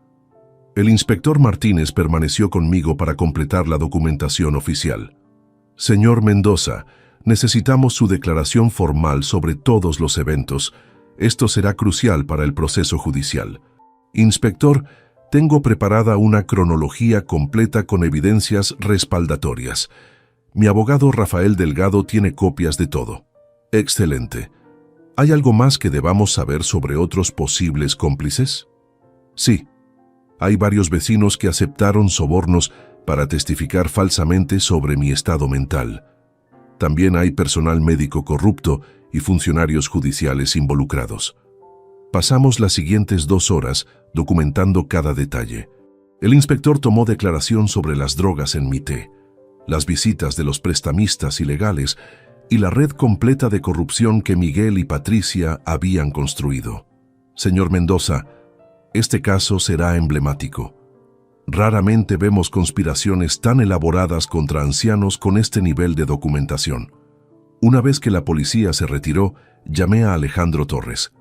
El inspector Martínez permaneció conmigo para completar la documentación oficial. Señor Mendoza, necesitamos su declaración formal sobre todos los eventos. Esto será crucial para el proceso judicial. Inspector, tengo preparada una cronología completa con evidencias respaldatorias. Mi abogado Rafael Delgado tiene copias de todo. Excelente. ¿Hay algo más que debamos saber sobre otros posibles cómplices? Sí. Hay varios vecinos que aceptaron sobornos para testificar falsamente sobre mi estado mental. También hay personal médico corrupto y funcionarios judiciales involucrados. Pasamos las siguientes 2 horas documentando cada detalle. El inspector tomó declaración sobre las drogas en mi té, las visitas de los prestamistas ilegales y la red completa de corrupción que Miguel y Patricia habían construido. Señor Mendoza, este caso será emblemático. Raramente vemos conspiraciones tan elaboradas contra ancianos con este nivel de documentación. Una vez que la policía se retiró, llamé a Alejandro Torres.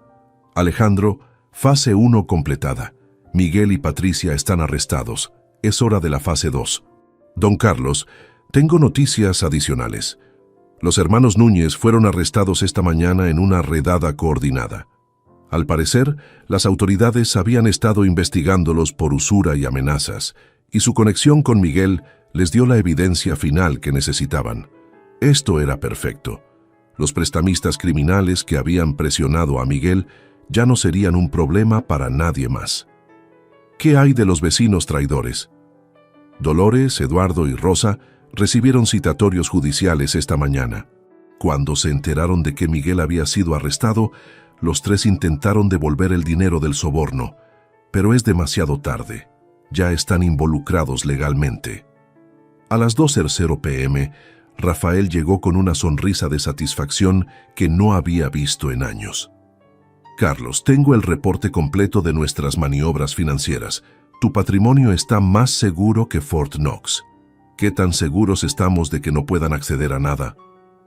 Alejandro, fase 1 completada. Miguel y Patricia están arrestados. Es hora de la fase 2. Don Carlos, tengo noticias adicionales. Los hermanos Núñez fueron arrestados esta mañana en una redada coordinada. Al parecer, las autoridades habían estado investigándolos por usura y amenazas, y su conexión con Miguel les dio la evidencia final que necesitaban. Esto era perfecto. Los prestamistas criminales que habían presionado a Miguel ya no serían un problema para nadie más. ¿Qué hay de los vecinos traidores? Dolores, Eduardo y Rosa recibieron citatorios judiciales esta mañana. Cuando se enteraron de que Miguel había sido arrestado, los 3 intentaron devolver el dinero del soborno, pero es demasiado tarde. Ya están involucrados legalmente. A las 2:00 p.m., Rafael llegó con una sonrisa de satisfacción que no había visto en años. Carlos, tengo el reporte completo de nuestras maniobras financieras. Tu patrimonio está más seguro que Fort Knox. ¿Qué tan seguros estamos de que no puedan acceder a nada?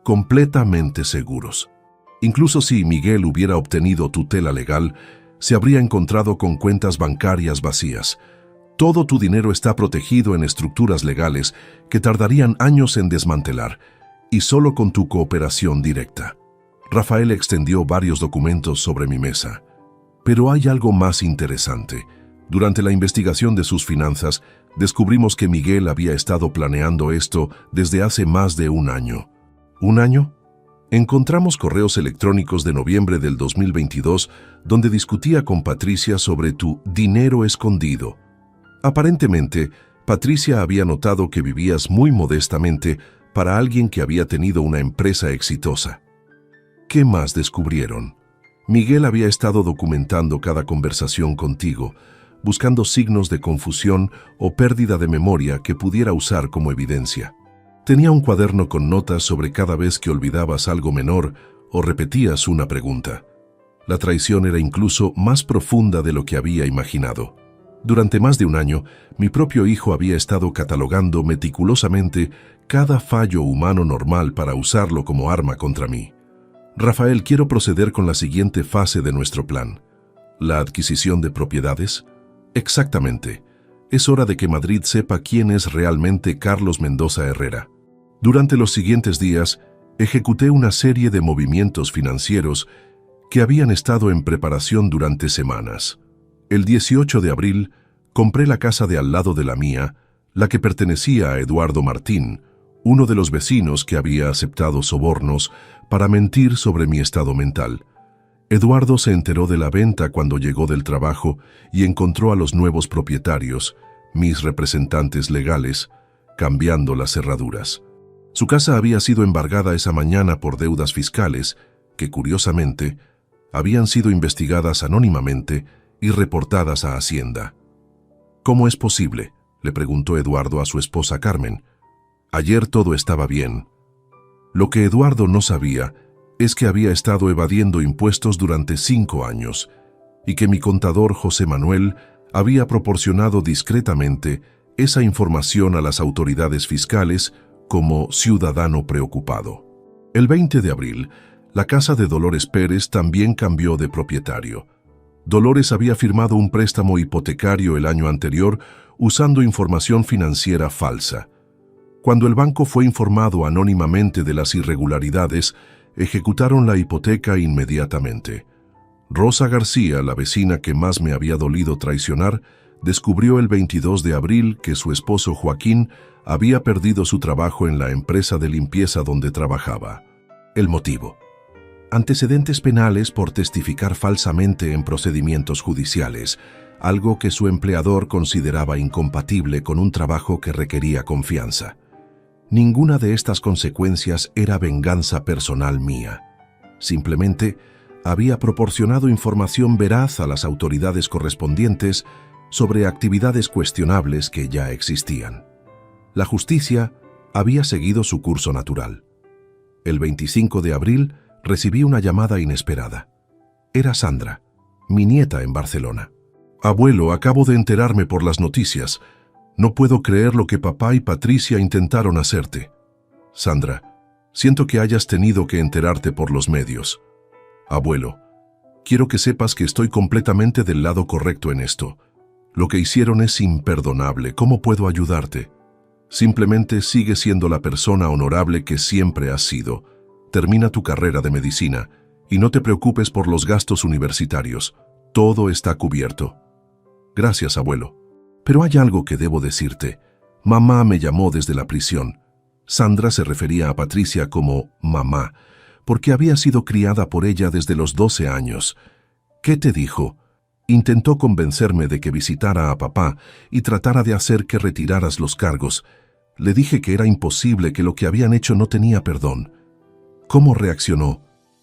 Completamente seguros. Incluso si Miguel hubiera obtenido tutela legal, se habría encontrado con cuentas bancarias vacías. Todo tu dinero está protegido en estructuras legales que tardarían años en desmantelar, y solo con tu cooperación directa. Rafael extendió varios documentos sobre mi mesa. Pero hay algo más interesante. Durante la investigación de sus finanzas, descubrimos que Miguel había estado planeando esto desde hace más de un año. ¿Un año? Encontramos correos electrónicos de noviembre del 2022 donde discutía con Patricia sobre tu dinero escondido. Aparentemente, Patricia había notado que vivías muy modestamente para alguien que había tenido una empresa exitosa. ¿Qué más descubrieron? Miguel había estado documentando cada conversación contigo, buscando signos de confusión o pérdida de memoria que pudiera usar como evidencia. Tenía un cuaderno con notas sobre cada vez que olvidabas algo menor o repetías una pregunta. La traición era incluso más profunda de lo que había imaginado. Durante más de un año, mi propio hijo había estado catalogando meticulosamente cada fallo humano normal para usarlo como arma contra mí. Rafael, quiero proceder con la siguiente fase de nuestro plan. ¿La adquisición de propiedades? Exactamente. Es hora de que Madrid sepa quién es realmente Carlos Mendoza Herrera. Durante los siguientes días, ejecuté una serie de movimientos financieros que habían estado en preparación durante semanas. El 18 de abril, compré la casa de al lado de la mía, la que pertenecía a Eduardo Martín, uno de los vecinos que había aceptado sobornos para mentir sobre mi estado mental. Eduardo se enteró de la venta cuando llegó del trabajo y encontró a los nuevos propietarios, mis representantes legales, cambiando las cerraduras. Su casa había sido embargada esa mañana por deudas fiscales que, curiosamente, habían sido investigadas anónimamente y reportadas a Hacienda. ¿Cómo es posible?, le preguntó Eduardo a su esposa Carmen. Ayer todo estaba bien. Lo que Eduardo no sabía es que había estado evadiendo impuestos durante 5 años y que mi contador José Manuel había proporcionado discretamente esa información a las autoridades fiscales como ciudadano preocupado. El 20 de abril, la casa de Dolores Pérez también cambió de propietario. Dolores había firmado un préstamo hipotecario el año anterior usando información financiera falsa. Cuando el banco fue informado anónimamente de las irregularidades, ejecutaron la hipoteca inmediatamente. Rosa García, la vecina que más me había dolido traicionar, descubrió el 22 de abril que su esposo Joaquín había perdido su trabajo en la empresa de limpieza donde trabajaba. El motivo: antecedentes penales por testificar falsamente en procedimientos judiciales, algo que su empleador consideraba incompatible con un trabajo que requería confianza. Ninguna de estas consecuencias era venganza personal mía. Simplemente había proporcionado información veraz a las autoridades correspondientes sobre actividades cuestionables que ya existían. La justicia había seguido su curso natural. El 25 de abril recibí una llamada inesperada. Era Sandra, mi nieta en Barcelona. Abuelo, acabo de enterarme por las noticias. No puedo creer lo que papá y Patricia intentaron hacerte. Sandra, siento que hayas tenido que enterarte por los medios. Abuelo, quiero que sepas que estoy completamente del lado correcto en esto. Lo que hicieron es imperdonable. ¿Cómo puedo ayudarte? Simplemente sigue siendo la persona honorable que siempre has sido. Termina tu carrera de medicina y no te preocupes por los gastos universitarios. Todo está cubierto. Gracias, abuelo. Pero hay algo que debo decirte. Mamá me llamó desde la prisión. Sandra se refería a Patricia como mamá, porque había sido criada por ella desde los 12 años. ¿Qué te dijo? Intentó convencerme de que visitara a papá y tratara de hacer que retiraras los cargos. Le dije que era imposible, que lo que habían hecho no tenía perdón. ¿Cómo reaccionó?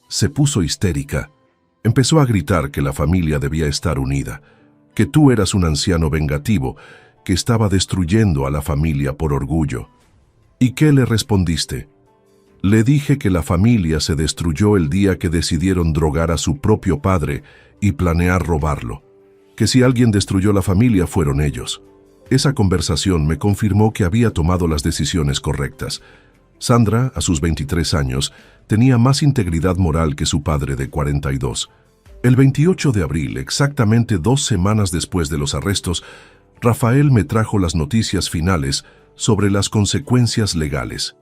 Se puso histérica. Empezó a gritar que la familia debía estar unida, que tú eras un anciano vengativo, que estaba destruyendo a la familia por orgullo. ¿Y qué le respondiste? Le dije que la familia se destruyó el día que decidieron drogar a su propio padre y planear robarlo, que si alguien destruyó la familia fueron ellos. Esa conversación me confirmó que había tomado las decisiones correctas. Sandra, a sus 23 años, tenía más integridad moral que su padre de 42. El 28 de abril, exactamente 2 semanas después de los arrestos, Rafael me trajo las noticias finales sobre las consecuencias legales.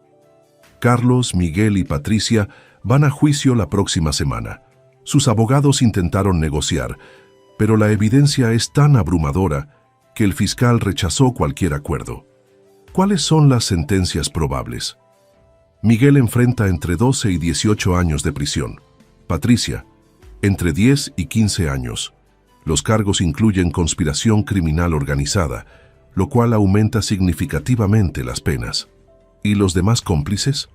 Carlos, Miguel y Patricia van a juicio la próxima semana. Sus abogados intentaron negociar, pero la evidencia es tan abrumadora que el fiscal rechazó cualquier acuerdo. ¿Cuáles son las sentencias probables? Miguel enfrenta entre 12 y 18 años de prisión. Patricia, entre 10 y 15 años. Los cargos incluyen conspiración criminal organizada, lo cual aumenta significativamente las penas. ¿Y los demás cómplices?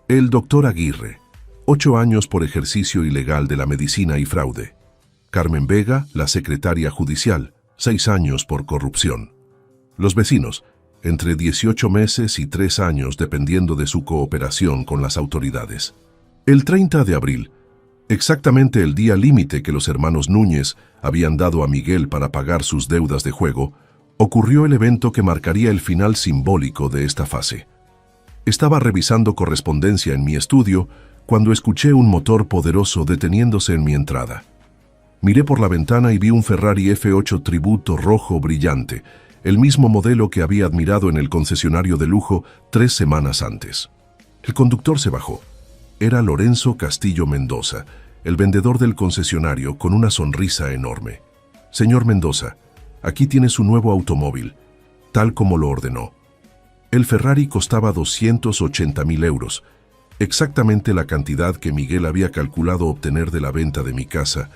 El doctor Aguirre, 8 años por ejercicio ilegal de la medicina y fraude. Carmen Vega, la secretaria judicial, 6 años por corrupción. Los vecinos, entre 18 meses y 3 años dependiendo de su cooperación con las autoridades. El 30 de abril, Exactamente el día límite que los hermanos Núñez habían dado a Miguel para pagar sus deudas de juego, ocurrió el evento que marcaría el final simbólico de esta fase. Estaba revisando correspondencia en mi estudio cuando escuché un motor poderoso deteniéndose en mi entrada. Miré por la ventana y vi un Ferrari F8 Tributo rojo brillante, el mismo modelo que había admirado en el concesionario de lujo 3 semanas antes. El conductor se bajó. Era Lorenzo Castillo Mendoza, el vendedor del concesionario, con una sonrisa enorme. «Señor Mendoza, aquí tiene su nuevo automóvil, tal como lo ordenó». El Ferrari costaba 280.000 euros, exactamente la cantidad que Miguel había calculado obtener de la venta de mi casa.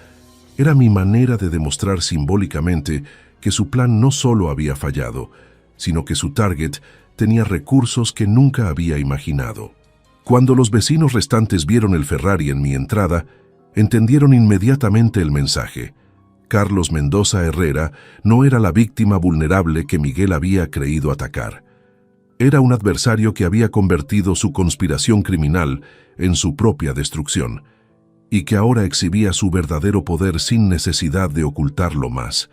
Era mi manera de demostrar simbólicamente que su plan no solo había fallado, sino que su target tenía recursos que nunca había imaginado. Cuando los vecinos restantes vieron el Ferrari en mi entrada, entendieron inmediatamente el mensaje. Carlos Mendoza Herrera no era la víctima vulnerable que Miguel había creído atacar. Era un adversario que había convertido su conspiración criminal en su propia destrucción, y que ahora exhibía su verdadero poder sin necesidad de ocultarlo más.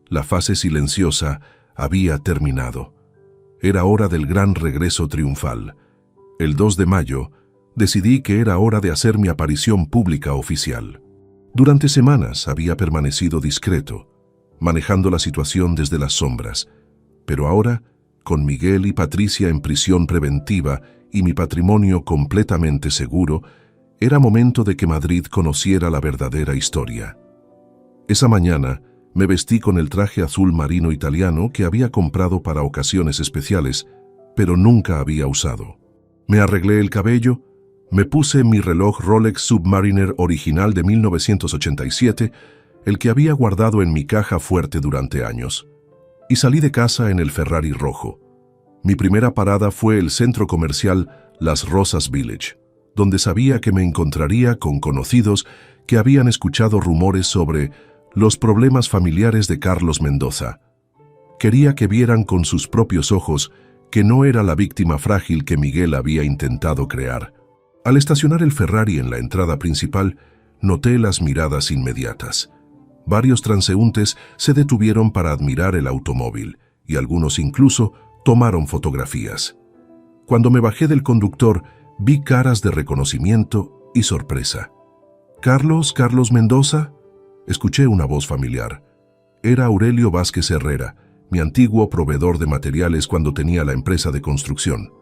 La fase silenciosa había terminado. Era hora del gran regreso triunfal. El 2 de mayo, decidí que era hora de hacer mi aparición pública oficial. Durante semanas había permanecido discreto, manejando la situación desde las sombras, pero ahora, con Miguel y Patricia en prisión preventiva y mi patrimonio completamente seguro, era momento de que Madrid conociera la verdadera historia. Esa mañana me vestí con el traje azul marino italiano que había comprado para ocasiones especiales, pero nunca había usado. Me arreglé el cabello, me puse mi reloj Rolex Submariner original de 1987, el que había guardado en mi caja fuerte durante años, y salí de casa en el Ferrari rojo. Mi primera parada fue el centro comercial Las Rosas Village, donde sabía que me encontraría con conocidos que habían escuchado rumores sobre los problemas familiares de Carlos Mendoza. Quería que vieran con sus propios ojos que no era la víctima frágil que Miguel había intentado crear. Al estacionar el Ferrari en la entrada principal, noté las miradas inmediatas. Varios transeúntes se detuvieron para admirar el automóvil, y algunos incluso tomaron fotografías. Cuando me bajé del conductor, vi caras de reconocimiento y sorpresa. «¿Carlos Mendoza?» Escuché una voz familiar. Era Aurelio Vázquez Herrera, mi antiguo proveedor de materiales cuando tenía la empresa de construcción.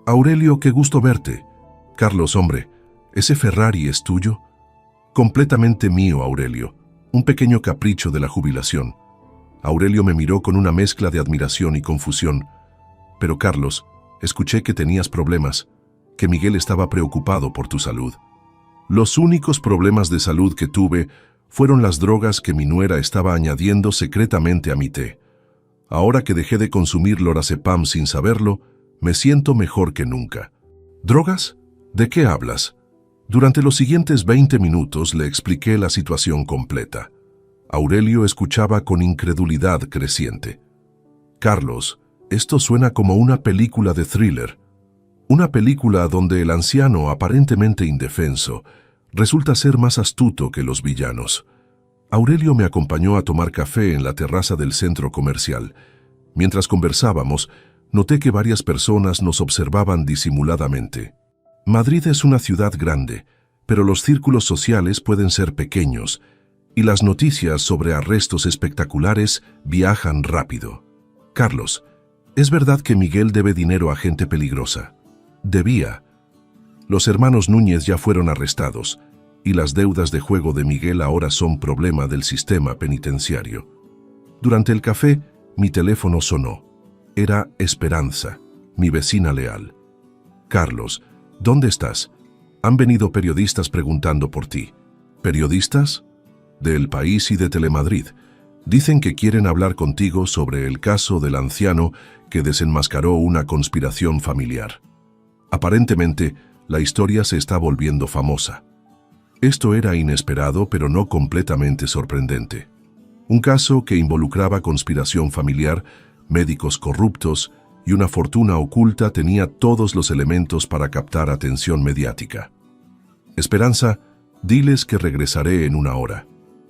«Aurelio, qué gusto verte». «Carlos, hombre, ¿ese Ferrari es tuyo?» «Completamente mío, Aurelio. Un pequeño capricho de la jubilación». Aurelio me miró con una mezcla de admiración y confusión. «Pero Carlos, escuché que tenías problemas, que Miguel estaba preocupado por tu salud». «Los únicos problemas de salud que tuve fueron las drogas que mi nuera estaba añadiendo secretamente a mi té. Ahora que dejé de consumir lorazepam sin saberlo, me siento mejor que nunca». «¿Drogas? ¿De qué hablas?» Durante los siguientes 20 minutos le expliqué la situación completa. Aurelio escuchaba con incredulidad creciente. «Carlos, esto suena como una película de thriller. Una película donde el anciano, aparentemente indefenso, resulta ser más astuto que los villanos». Aurelio me acompañó a tomar café en la terraza del centro comercial. Mientras conversábamos, noté que varias personas nos observaban disimuladamente. Madrid es una ciudad grande, pero los círculos sociales pueden ser pequeños, y las noticias sobre arrestos espectaculares viajan rápido. «Carlos, ¿es verdad que Miguel debe dinero a gente peligrosa?» «Debía. Los hermanos Núñez ya fueron arrestados, y las deudas de juego de Miguel ahora son problema del sistema penitenciario». Durante el café, mi teléfono sonó. Era Esperanza, mi vecina leal. «Carlos, ¿dónde estás? Han venido periodistas preguntando por ti». «¿Periodistas?» «De El País y de Telemadrid. Dicen que quieren hablar contigo sobre el caso del anciano que desenmascaró una conspiración familiar. Aparentemente, la historia se está volviendo famosa». Esto era inesperado, pero no completamente sorprendente. Un caso que involucraba conspiración familiar, médicos corruptos y una fortuna oculta tenía todos los elementos para captar atención mediática. «Esperanza, Diles que regresaré en 1 hora.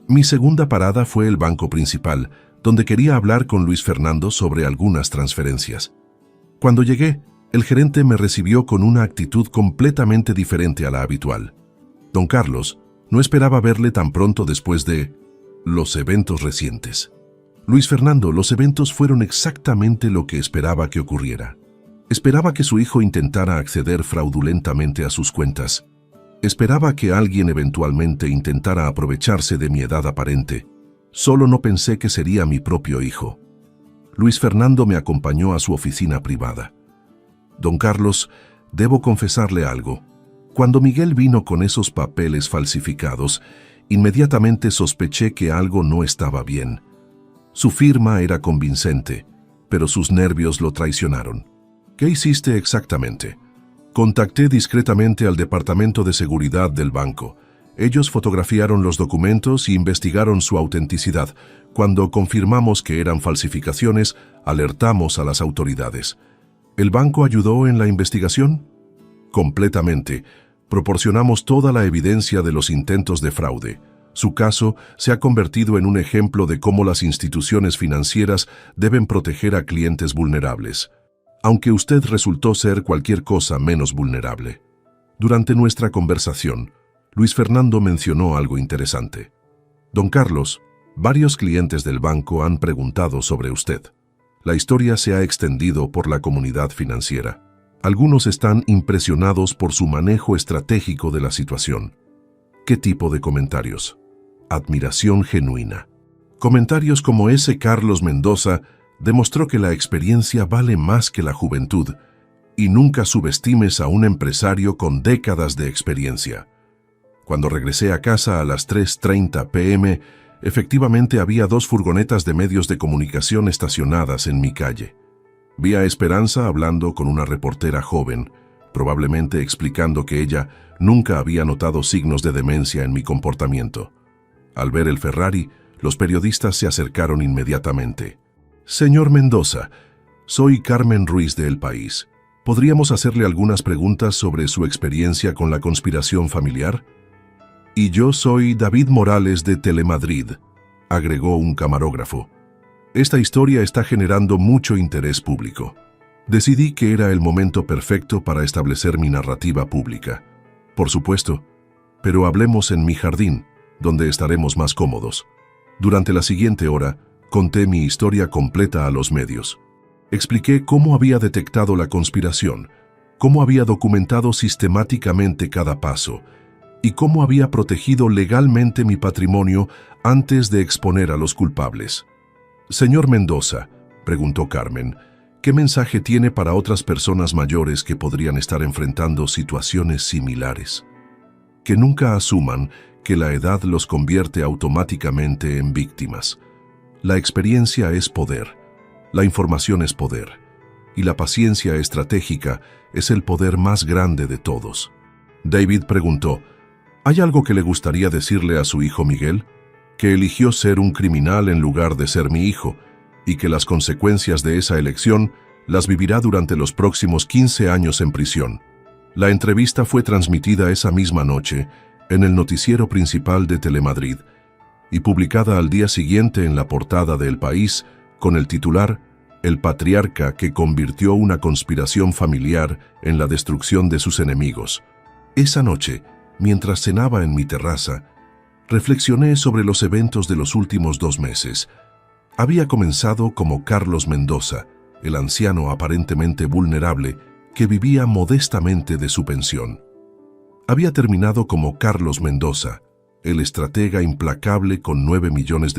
Mi segunda parada fue el banco principal, donde quería hablar con Luis Fernando sobre algunas transferencias. Cuando llegué, el gerente me recibió con una actitud completamente diferente a la habitual. Don Carlos, no esperaba verle tan pronto después de los eventos recientes. Luis Fernando, los eventos fueron exactamente lo que esperaba que ocurriera. Esperaba que su hijo intentara acceder fraudulentamente a sus cuentas. Esperaba que alguien eventualmente intentara aprovecharse de mi edad aparente. Solo no pensé que sería mi propio hijo. Luis Fernando me acompañó a su oficina privada. Don Carlos, debo confesarle algo. Cuando Miguel vino con esos papeles falsificados, inmediatamente sospeché que algo no estaba bien. Su firma era convincente, pero sus nervios lo traicionaron. ¿Qué hiciste exactamente? Contacté discretamente al departamento de seguridad del banco. Ellos fotografiaron los documentos y investigaron su autenticidad. Cuando confirmamos que eran falsificaciones, alertamos a las autoridades. ¿El banco ayudó en la investigación? Completamente. Proporcionamos toda la evidencia de los intentos de fraude. Su caso se ha convertido en un ejemplo de cómo las instituciones financieras deben proteger a clientes vulnerables, aunque usted resultó ser cualquier cosa menos vulnerable. Durante nuestra conversación, Luis Fernando mencionó algo interesante. Don Carlos, varios clientes del banco han preguntado sobre usted. La historia se ha extendido por la comunidad financiera. Algunos están impresionados por su manejo estratégico de la situación. ¿Qué tipo de comentarios? Admiración genuina. Comentarios como ese Carlos Mendoza demostró que la experiencia vale más que la juventud y nunca subestimes a un empresario con décadas de experiencia. Cuando regresé a casa a las 3:30 p.m., efectivamente había 2 furgonetas de medios de comunicación estacionadas en mi calle. Vi a Esperanza hablando con una reportera joven, probablemente explicando que ella nunca había notado signos de demencia en mi comportamiento. Al ver el Ferrari, los periodistas se acercaron inmediatamente. Señor Mendoza, soy Carmen Ruiz de El País. ¿Podríamos hacerle algunas preguntas sobre su experiencia con la conspiración familiar? Y yo soy David Morales de Telemadrid, agregó un camarógrafo. Esta historia está generando mucho interés público. Decidí que era el momento perfecto para establecer mi narrativa pública. Por supuesto, pero hablemos en mi jardín, donde estaremos más cómodos. Durante la siguiente hora, conté mi historia completa a los medios. Expliqué cómo había detectado la conspiración, cómo había documentado sistemáticamente cada paso y cómo había protegido legalmente mi patrimonio antes de exponer a los culpables. Señor Mendoza, preguntó Carmen, ¿qué mensaje tiene para otras personas mayores que podrían estar enfrentando situaciones similares? Que nunca asuman que la edad los convierte automáticamente en víctimas. La experiencia es poder, la información es poder, y la paciencia estratégica es el poder más grande de todos. David preguntó, ¿hay algo que le gustaría decirle a su hijo Miguel? Que eligió ser un criminal en lugar de ser mi hijo, y que las consecuencias de esa elección las vivirá durante los próximos 15 años en prisión. La entrevista fue transmitida esa misma noche en el noticiero principal de Telemadrid y publicada al día siguiente en la portada de El País con el titular «El patriarca que convirtió una conspiración familiar en la destrucción de sus enemigos». Esa noche, mientras cenaba en mi terraza, reflexioné sobre los eventos de los últimos 2 meses. Había comenzado como Carlos Mendoza, el anciano aparentemente vulnerable que vivía modestamente de su pensión. Había terminado como Carlos Mendoza, el estratega implacable con $9 millones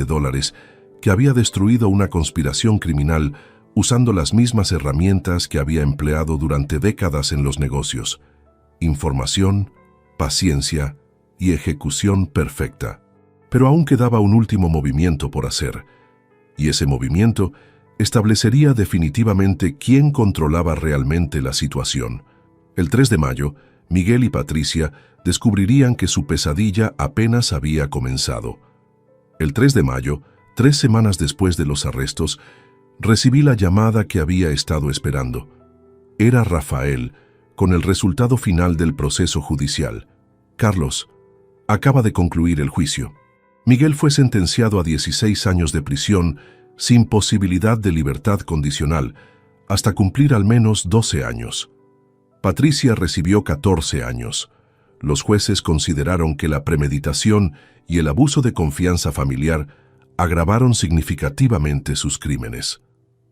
que había destruido una conspiración criminal usando las mismas herramientas que había empleado durante décadas en los negocios: información, paciencia y ejecución perfecta. Pero aún quedaba un último movimiento por hacer, y ese movimiento establecería definitivamente quién controlaba realmente la situación. El 3 de mayo, Miguel y Patricia descubrirían que su pesadilla apenas había comenzado. El 3 de mayo, 3 semanas después de los arrestos, recibí la llamada que había estado esperando. Era Rafael, con el resultado final del proceso judicial. Carlos, Acaba de concluir el juicio. Miguel fue sentenciado a 16 años de prisión sin posibilidad de libertad condicional, hasta cumplir al menos 12 años. Patricia recibió 14 años. Los jueces consideraron que la premeditación y el abuso de confianza familiar agravaron significativamente sus crímenes.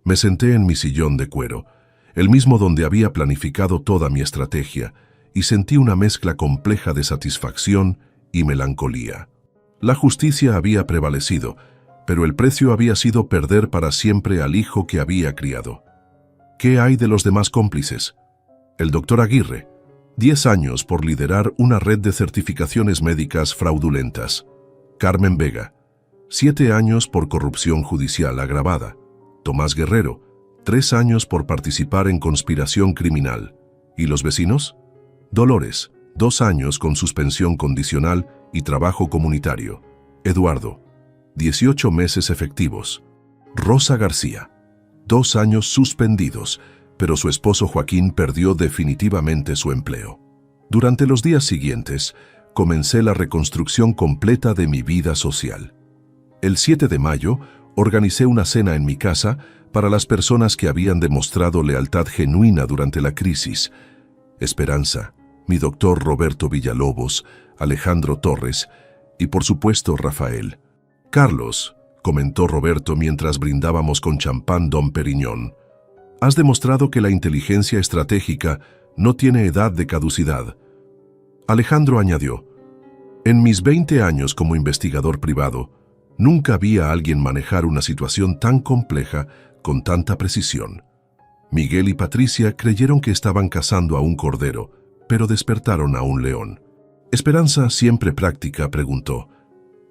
Me senté en mi sillón de cuero, el mismo donde había planificado toda mi estrategia, y sentí una mezcla compleja de satisfacción y melancolía. La justicia había prevalecido, pero el precio había sido perder para siempre al hijo que había criado. ¿Qué hay de los demás cómplices? El doctor Aguirre, 10 años por liderar una red de certificaciones médicas fraudulentas. Carmen Vega, 7 años por corrupción judicial agravada. Tomás Guerrero, 3 años por participar en conspiración criminal. ¿Y los vecinos? Dolores, 2 años con suspensión condicional y trabajo comunitario. Eduardo, 18 meses efectivos. Rosa García, 2 años suspendidos, pero su esposo Joaquín perdió definitivamente su empleo. Durante los días siguientes, comencé la reconstrucción completa de mi vida social. El 7 de mayo, organicé una cena en mi casa para las personas que habían demostrado lealtad genuina durante la crisis. Esperanza, mi doctor Roberto Villalobos, Alejandro Torres y por supuesto Rafael. Carlos, comentó Roberto mientras brindábamos con champán Dom Periñón, has demostrado que la inteligencia estratégica no tiene edad de caducidad. Alejandro añadió, en mis 20 años como investigador privado, nunca vi a alguien manejar una situación tan compleja con tanta precisión. Miguel y Patricia creyeron que estaban cazando a un cordero, pero despertaron a un león. Esperanza, siempre práctica, preguntó,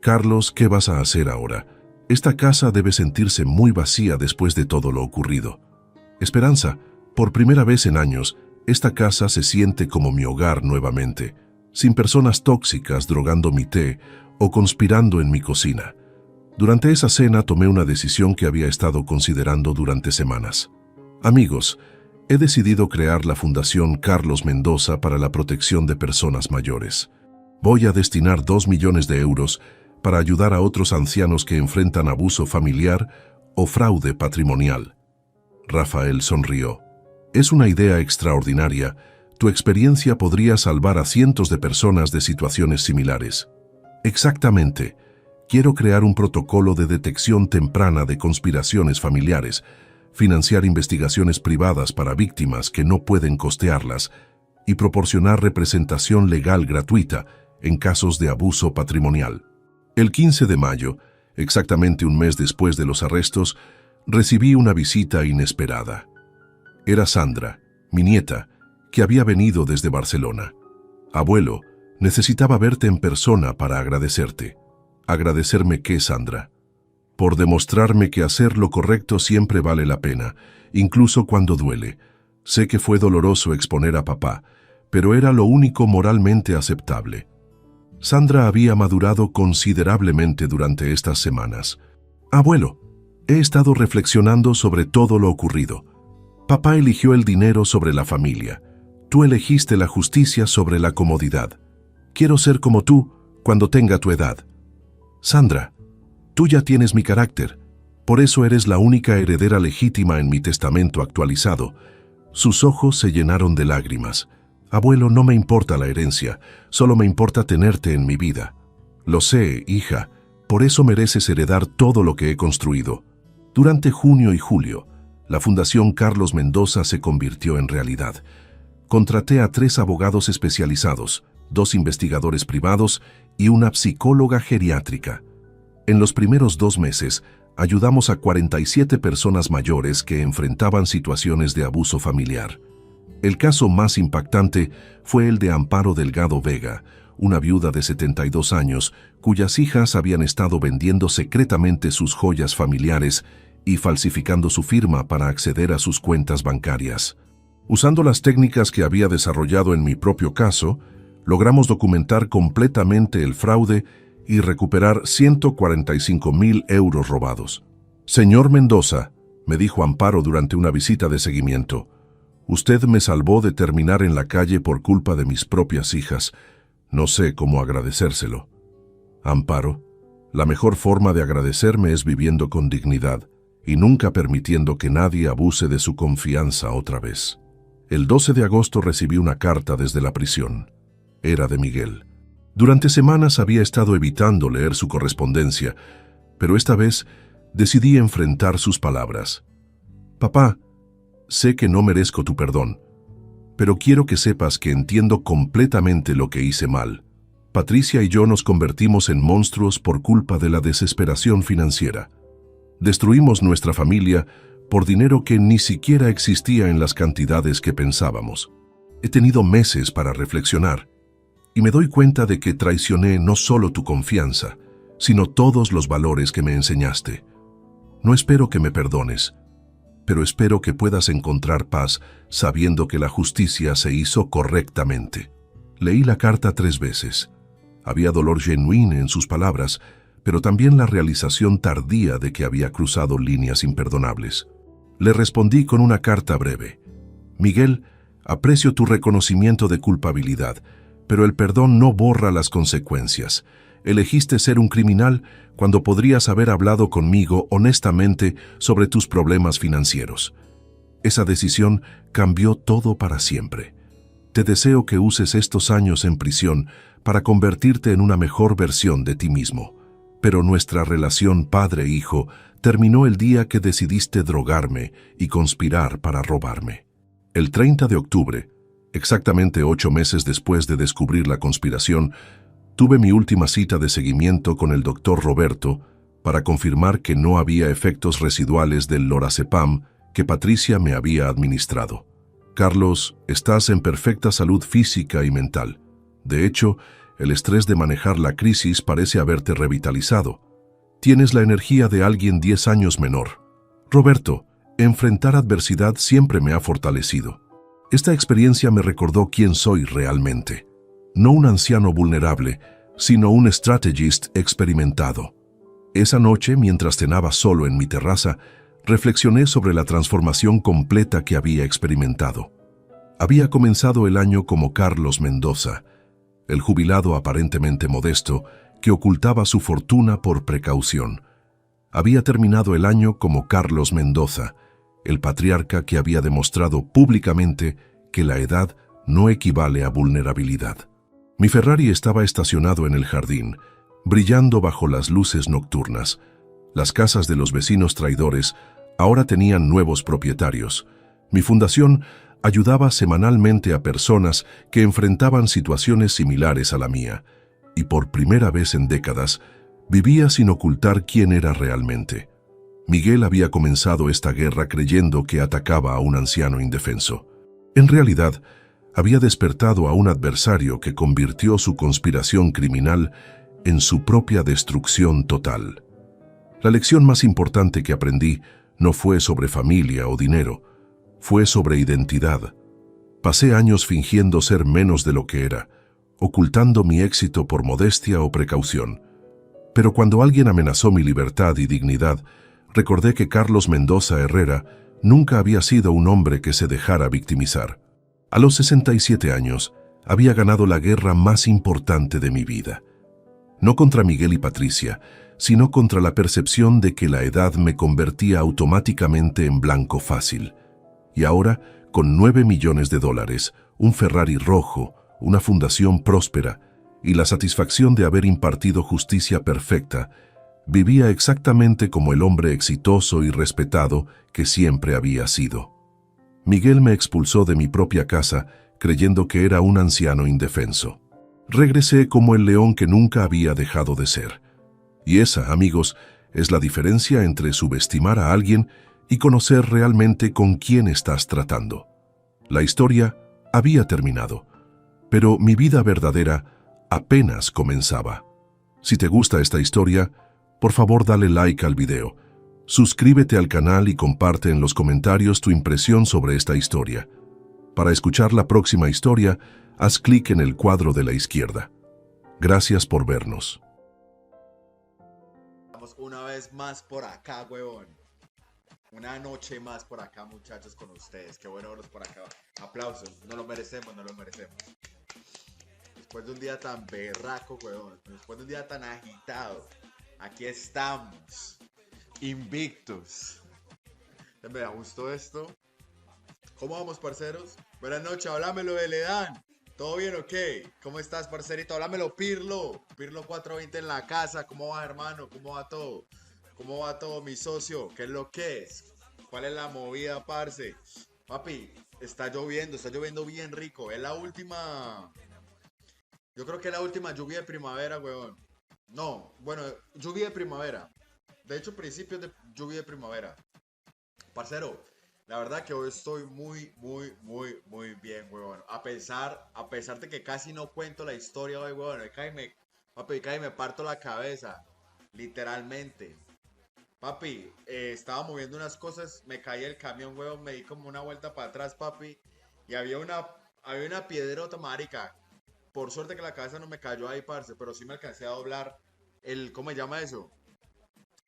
Carlos, ¿qué vas a hacer ahora? Esta casa debe sentirse muy vacía después de todo lo ocurrido. Esperanza, por primera vez en años, esta casa se siente como mi hogar nuevamente, sin personas tóxicas drogando mi té o conspirando en mi cocina. Durante esa cena tomé una decisión que había estado considerando durante semanas. Amigos, he decidido crear la Fundación Carlos Mendoza para la protección de personas mayores. Voy a destinar 2 millones de euros para ayudar a otros ancianos que enfrentan abuso familiar o fraude patrimonial. Rafael sonrió. Es una idea extraordinaria. Tu experiencia podría salvar a cientos de personas de situaciones similares. Exactamente. Quiero crear un protocolo de detección temprana de conspiraciones familiares, financiar investigaciones privadas para víctimas que no pueden costearlas y proporcionar representación legal gratuita en casos de abuso patrimonial. El 15 de mayo, exactamente un mes después de los arrestos, recibí una visita inesperada. Era Sandra, mi nieta, que había venido desde Barcelona. Abuelo, necesitaba verte en persona para agradecerte. ¿Agradecerme qué, Sandra? Por demostrarme que hacer lo correcto siempre vale la pena, incluso cuando duele. Sé que fue doloroso exponer a papá, pero era lo único moralmente aceptable. Sandra había madurado considerablemente durante estas semanas. Abuelo, he estado reflexionando sobre todo lo ocurrido. Papá eligió el dinero sobre la familia. Tú elegiste la justicia sobre la comodidad. Quiero ser como tú cuando tenga tu edad. Sandra, tú ya tienes mi carácter. Por eso eres la única heredera legítima en mi testamento actualizado. Sus ojos se llenaron de lágrimas. Abuelo, no me importa la herencia, solo me importa tenerte en mi vida. Lo sé, hija, por eso mereces heredar todo lo que he construido. Durante junio y julio, la Fundación Carlos Mendoza se convirtió en realidad. Contraté a 3 abogados especializados, 2 investigadores privados y una psicóloga geriátrica. En los primeros 2 meses, ayudamos a 47 personas mayores que enfrentaban situaciones de abuso familiar. El caso más impactante fue el de Amparo Delgado Vega, una viuda de 72 años, cuyas hijas habían estado vendiendo secretamente sus joyas familiares y falsificando su firma para acceder a sus cuentas bancarias. Usando las técnicas que había desarrollado en mi propio caso, logramos documentar completamente el fraude y recuperar 145.000 euros robados. Señor Mendoza, me dijo Amparo durante una visita de seguimiento, usted me salvó de terminar en la calle por culpa de mis propias hijas, No sé cómo agradecérselo. Amparo, la mejor forma de agradecerme es viviendo con dignidad y nunca permitiendo que nadie abuse de su confianza otra vez. El 12 de agosto recibí una carta desde la prisión. Era de Miguel. Durante semanas había estado evitando leer su correspondencia, pero esta vez decidí enfrentar sus palabras. Papá, sé que no merezco tu perdón, pero quiero que sepas que entiendo completamente lo que hice mal. Patricia y yo nos convertimos en monstruos por culpa de la desesperación financiera. Destruimos nuestra familia por dinero que ni siquiera existía en las cantidades que pensábamos. He tenido meses para reflexionar y me doy cuenta de que traicioné no solo tu confianza, sino todos los valores que me enseñaste. No espero que me perdones, pero espero que puedas encontrar paz sabiendo que la justicia se hizo correctamente. Leí la carta 3 veces. Había dolor genuino en sus palabras, pero también la realización tardía de que había cruzado líneas imperdonables. Le respondí con una carta breve. Miguel, aprecio tu reconocimiento de culpabilidad, pero el perdón no borra las consecuencias. Elegiste ser un criminal cuando podrías haber hablado conmigo honestamente sobre tus problemas financieros. Esa decisión cambió todo para siempre. Te deseo que uses estos años en prisión para convertirte en una mejor versión de ti mismo. Pero nuestra relación padre-hijo terminó el día que decidiste drogarme y conspirar para robarme. El 30 de octubre, exactamente 8 meses después de descubrir la conspiración, tuve mi última cita de seguimiento con el doctor Roberto para confirmar que no había efectos residuales del lorazepam que Patricia me había administrado. Carlos, estás en perfecta salud física y mental. De hecho, el estrés de manejar la crisis parece haberte revitalizado. Tienes la energía de alguien 10 años menor. Roberto, enfrentar adversidad siempre me ha fortalecido. Esta experiencia me recordó quién soy realmente. No un anciano vulnerable, sino un strategist experimentado. Esa noche, mientras cenaba solo en mi terraza, reflexioné sobre la transformación completa que había experimentado. Había comenzado el año como Carlos Mendoza, el jubilado aparentemente modesto que ocultaba su fortuna por precaución. Había terminado el año como Carlos Mendoza, el patriarca que había demostrado públicamente que la edad no equivale a vulnerabilidad. Mi Ferrari estaba estacionado en el jardín, brillando bajo las luces nocturnas. Las casas de los vecinos traidores ahora tenían nuevos propietarios. Mi fundación ayudaba semanalmente a personas que enfrentaban situaciones similares a la mía, y por primera vez en décadas vivía sin ocultar quién era realmente. Miguel había comenzado esta guerra creyendo que atacaba a un anciano indefenso. En realidad, había despertado a un adversario que convirtió su conspiración criminal en su propia destrucción total. La lección más importante que aprendí no fue sobre familia o dinero, fue sobre identidad. Pasé años fingiendo ser menos de lo que era, ocultando mi éxito por modestia o precaución. Pero cuando alguien amenazó mi libertad y dignidad, recordé que Carlos Mendoza Herrera nunca había sido un hombre que se dejara victimizar. A los 67 años, había ganado la guerra más importante de mi vida. No contra Miguel y Patricia, sino contra la percepción de que la edad me convertía automáticamente en blanco fácil. Y ahora, con $9 millones, un Ferrari rojo, una fundación próspera y la satisfacción de haber impartido justicia perfecta, vivía exactamente como el hombre exitoso y respetado que siempre había sido. Miguel me expulsó de mi propia casa creyendo que era un anciano indefenso. Regresé como el león que nunca había dejado de ser. Y esa, amigos, es la diferencia entre subestimar a alguien y conocer realmente con quién estás tratando. La historia había terminado, pero mi vida verdadera apenas comenzaba. Si te gusta esta historia, por favor dale like al video, suscríbete al canal y comparte en los comentarios tu impresión sobre esta historia. Para escuchar la próxima historia, haz clic en el cuadro de la izquierda. Gracias por vernos. Estamos una vez más por acá, huevón. Una noche más por acá, muchachos, con ustedes. Qué bueno verlos por acá. Aplausos. No lo merecemos, no lo merecemos. Después de un día tan berraco, weón. Después de un día tan agitado. Aquí estamos. Invictos. Me gustó esto. ¿Cómo vamos, parceros? Buenas noches, háblamelo de Ledán. ¿Todo bien o qué? ¿Cómo estás, parcerito? Háblamelo, Pirlo. Pirlo 420 en la casa. ¿Cómo va, hermano? ¿Cómo va todo? ¿Cómo va todo, mi socio? ¿Qué es lo que es? ¿Cuál es la movida, parce? Papi, está lloviendo bien rico. Es la última. Yo creo que es la última lluvia de primavera, weón. No, bueno, lluvia de primavera. De hecho, principios de lluvia de primavera. Parcero, la verdad que hoy estoy muy bien, weón. A pesar de que casi no cuento la historia hoy, weón. Papi, casi me parto la cabeza. Literalmente. Papi, estaba moviendo unas cosas, me caí el camión, weón, me di como una vuelta para atrás, papi. Y había una piedrota, marica. Por suerte que la cabeza no me cayó ahí, parce, pero sí me alcancé a doblar ¿cómo se llama eso?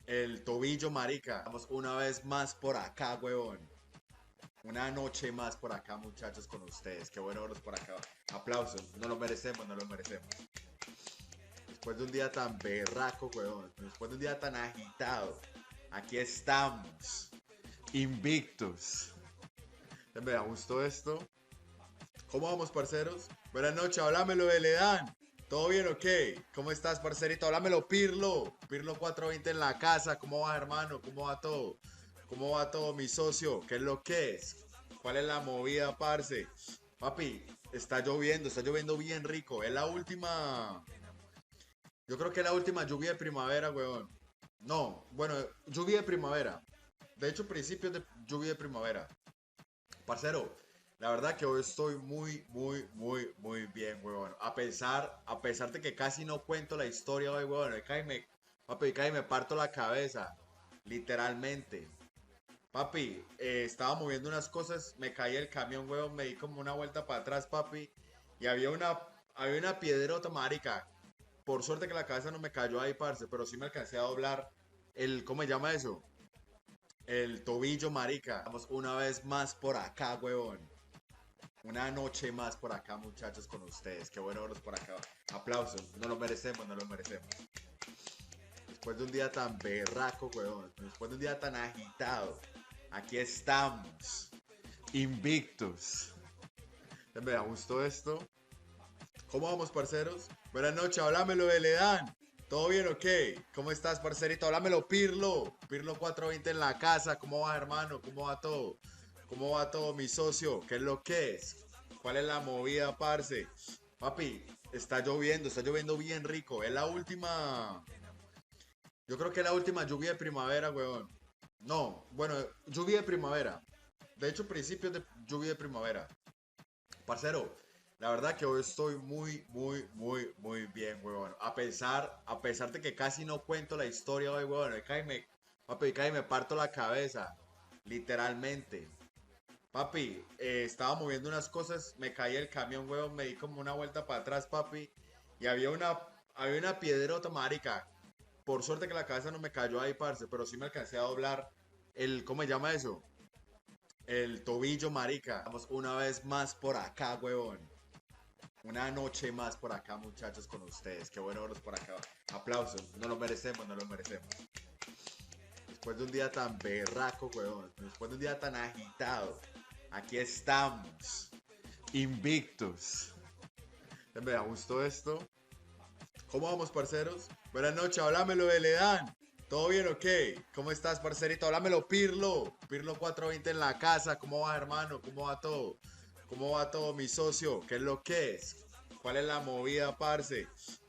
El tobillo, marica. Vamos una vez más por acá, weón. Una noche más por acá, muchachos, con ustedes. Qué bueno verlos por acá. Aplausos. No lo merecemos, no lo merecemos. Después de un día tan berraco, weón. Después de un día tan agitado. Aquí estamos. Invictos. Me gustó esto. ¿Cómo vamos, parceros? Buenas noches, háblamelo de Ledán. ¿Todo bien o qué? ¿Cómo estás, parcerito? Háblamelo, Pirlo. Pirlo 420 en la casa. ¿Cómo va, hermano? ¿Cómo va todo? ¿Cómo va todo, mi socio? ¿Qué es lo que es? ¿Cuál es la movida, parce? Papi, está lloviendo bien rico. Es la última. Yo creo que es la última lluvia de primavera, weón. No, bueno, lluvia de primavera. De hecho, principios de lluvia de primavera. Parcero, la verdad que hoy estoy muy bien, weón. A pesar de que casi no cuento la historia hoy, weón. Papi, casi me parto la cabeza. Literalmente. Papi, estaba moviendo unas cosas, me caí el camión, weón, me di como una vuelta para atrás, papi. Y había una piedrota, marica. Por suerte que la cabeza no me cayó ahí, parce, pero sí me alcancé a doblar ¿cómo se llama eso? El tobillo, marica. Vamos una vez más por acá, weón. Una noche más por acá, muchachos, con ustedes. Qué bueno verlos por acá. Aplausos. No lo merecemos, no lo merecemos. Después de un día tan berraco, weón. Después de un día tan agitado. Aquí estamos. Invictos. Me gustó esto. ¿Cómo vamos, parceros? Buenas noches, háblamelo de Ledán. ¿Todo bien o qué? ¿Cómo estás, parcerito? Háblamelo, Pirlo. Pirlo 420 en la casa. ¿Cómo va, hermano? ¿Cómo va todo? ¿Cómo va todo, mi socio? ¿Qué es lo que es? ¿Cuál es la movida, parce? Papi, está lloviendo bien rico. Es la última. Yo creo que es la última lluvia de primavera, weón. No, bueno, lluvia de primavera. De hecho, principios de lluvia de primavera. Parcero, la verdad que hoy estoy muy bien, weón. A pesar de que casi no cuento la historia hoy, weón. Papi, casi me parto la cabeza. Literalmente. Papi, estaba moviendo unas cosas, me caí el camión, weón, me di como una vuelta para atrás, papi. Y había una piedrota, marica. Por suerte que la cabeza no me cayó ahí, parce, pero sí me alcancé a doblar ¿cómo se llama eso? El tobillo, marica. Vamos una vez más por acá, weón. Una noche más por acá, muchachos, con ustedes. Qué bueno verlos por acá. Aplausos. No lo merecemos, no lo merecemos. Después de un día tan berraco, weón. Después de un día tan agitado. Aquí estamos. Invictos. Me gustó esto. ¿Cómo vamos, parceros? Buenas noches, háblamelo de Ledán. ¿Todo bien o qué? ¿Cómo estás, parcerito? Háblamelo, Pirlo. Pirlo 420 en la casa. ¿Cómo va, hermano? ¿Cómo va todo? ¿Cómo va todo, mi socio? ¿Qué es lo que es? ¿Cuál es la movida, parce?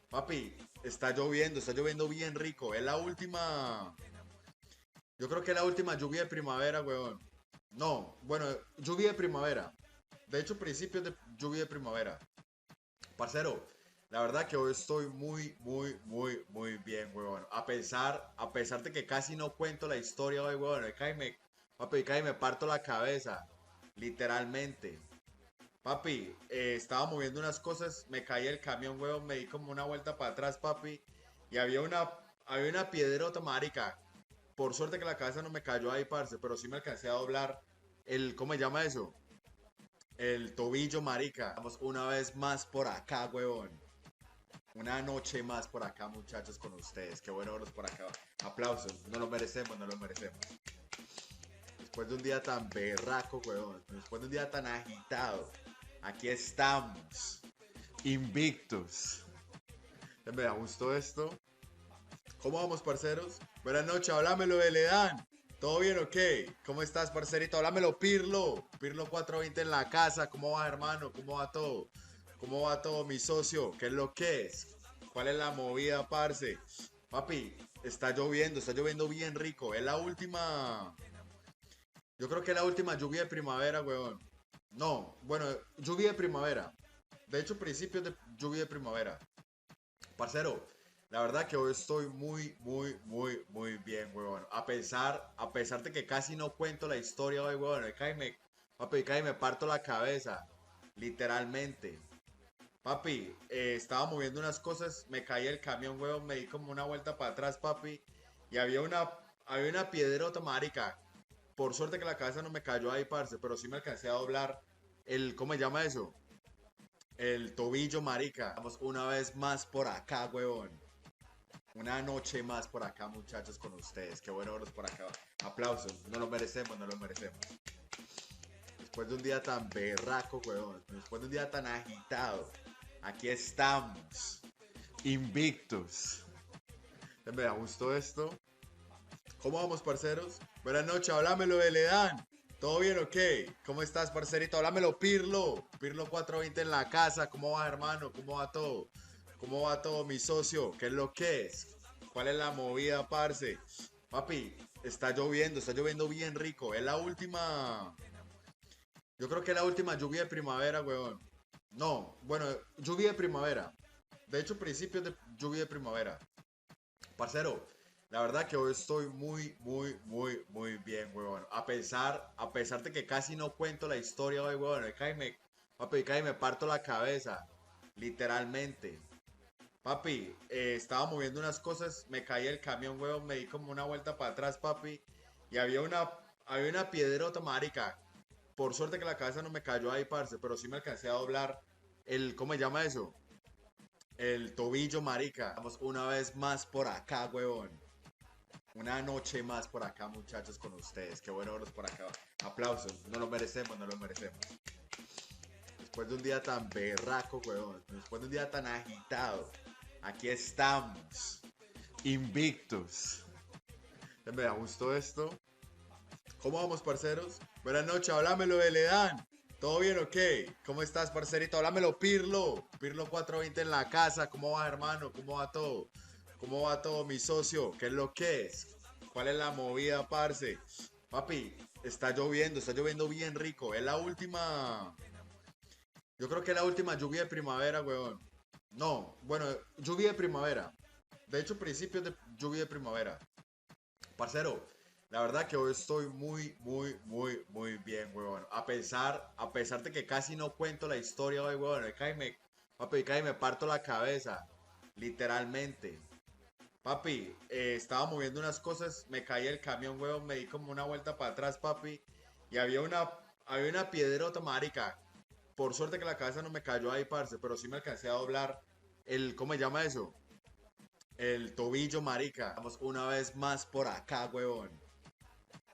Papi, está lloviendo bien rico. Es la última. Yo creo que es la última lluvia de primavera, weón. No, bueno, lluvia de primavera. De hecho, principios de lluvia de primavera. Parcero, la verdad que hoy estoy muy bien, weón. A pesar de que casi no cuento la historia hoy, weón. Papi, casi me parto la cabeza. Literalmente. Papi, estaba moviendo unas cosas, me caí el camión, weón, me di como una vuelta para atrás, papi. Y había una piedrota, marica. Por suerte que la cabeza no me cayó ahí, parce, pero sí me alcancé a doblar ¿cómo se llama eso? El tobillo, marica. Estamos una vez más por acá, huevón. Una noche más por acá, muchachos, con ustedes. Qué bueno verlos por acá. Aplausos. No lo merecemos, no lo merecemos. Después de un día tan berraco, huevón. Después de un día tan agitado. Aquí estamos. Invictos. Me gustó esto. ¿Cómo vamos, parceros? Buenas noches, háblamelo de Ledán. ¿Todo bien o qué? ¿Cómo estás, parcerito? Háblamelo, Pirlo. Pirlo 420 en la casa. ¿Cómo va, hermano? ¿Cómo va todo? ¿Cómo va todo, mi socio? ¿Qué es lo que es? ¿Cuál es la movida, parce? Papi, está lloviendo bien rico. Es la última. Yo creo que es la última lluvia de primavera, weón. No, bueno, lluvia de primavera. De hecho, principios de lluvia de primavera. Parcero, la verdad que hoy estoy muy bien, huevón. A pesar de que casi no cuento la historia hoy, huevón. Papi, casi me parto la cabeza. Literalmente. Papi, estaba moviendo unas cosas, me caí el camión, huevón, me di como una vuelta para atrás, papi. Y había una piedrota, marica. Por suerte que la cabeza no me cayó ahí, parce, pero sí me alcancé a doblar ¿cómo se llama eso? El tobillo, marica. Estamos una vez más por acá, huevón. Una noche más por acá, muchachos, con ustedes. Qué bueno verlos por acá. Aplausos. No lo merecemos, no lo merecemos. Después de un día tan berraco, huevón. Después de un día tan agitado. Aquí estamos. Invictos. Me gustó esto. ¿Cómo vamos, parceros? Buenas noches, háblamelo de Ledán. ¿Todo bien o qué? ¿Cómo estás, parcerito? Háblamelo, Pirlo. Pirlo 420 en la casa. ¿Cómo va, hermano? ¿Cómo va todo? ¿Cómo va todo, mi socio? ¿Qué es lo que es? ¿Cuál es la movida, parce? Papi, está lloviendo bien rico. Es la última. Yo creo que es la última lluvia de primavera, weón. No, bueno, lluvia de primavera. De hecho, principios de lluvia de primavera. Parcero, la verdad que hoy estoy muy bien, weón. A pesar de que casi no cuento la historia hoy, weón. Papi, casi me parto la cabeza. Literalmente. Papi, estaba moviendo unas cosas, me caí el camión, weón, me di como una vuelta para atrás, papi. Y había una piedrota, marica. Por suerte que la cabeza no me cayó ahí, parce, pero sí me alcancé a doblar ¿cómo se llama eso? El tobillo, marica. Estamos una vez más por acá, weón. Una noche más por acá, muchachos, con ustedes. Qué bueno verlos por acá. Aplausos. No lo merecemos, no lo merecemos. Después de un día tan berraco, weón. Después de un día tan agitado. Aquí estamos. Invictos. Me gustó esto. ¿Cómo vamos, parceros? Buenas noches, háblamelo de Ledán. ¿Todo bien o qué? ¿Cómo estás, parcerito? Háblamelo, Pirlo. Pirlo 420 en la casa. ¿Cómo va, hermano? ¿Cómo va todo? ¿Cómo va todo, mi socio? ¿Qué es lo que es? ¿Cuál es la movida, parce? Papi, está lloviendo bien rico. Es la última. Yo creo que es la última lluvia de primavera, weón. No, bueno, lluvia de primavera. De hecho, principios de lluvia de primavera. Parcero, la verdad que hoy estoy muy bien, weón. A pesar de que casi no cuento la historia hoy, weón. Papi, casi me parto la cabeza. Literalmente. Papi, estaba moviendo unas cosas, me caí el camión, weón, me di como una vuelta para atrás, papi. Y había una piedrota, marica. Por suerte que la cabeza no me cayó ahí, parce, pero sí me alcancé a doblar ¿cómo se llama eso? El tobillo, marica. Estamos una vez más por acá, weón.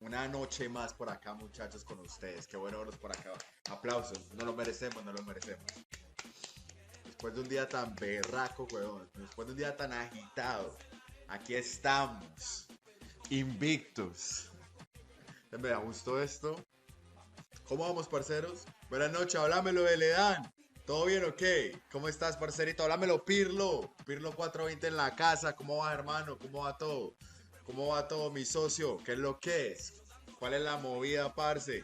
Una noche más por acá, muchachos, con ustedes. Qué bueno verlos por acá. Aplausos. No lo merecemos, no lo merecemos. Después de un día tan berraco, weón. Después de un día tan agitado. Aquí estamos. Invictos. Me gustó esto. ¿Cómo vamos, parceros? Buenas noches, háblamelo de Ledán. ¿Todo bien o qué? ¿Cómo estás, parcerito? Háblamelo, Pirlo. Pirlo 420 en la casa. ¿Cómo va, hermano? ¿Cómo va todo? ¿Cómo va todo, mi socio? ¿Qué es lo que es? ¿Cuál es la movida, parce?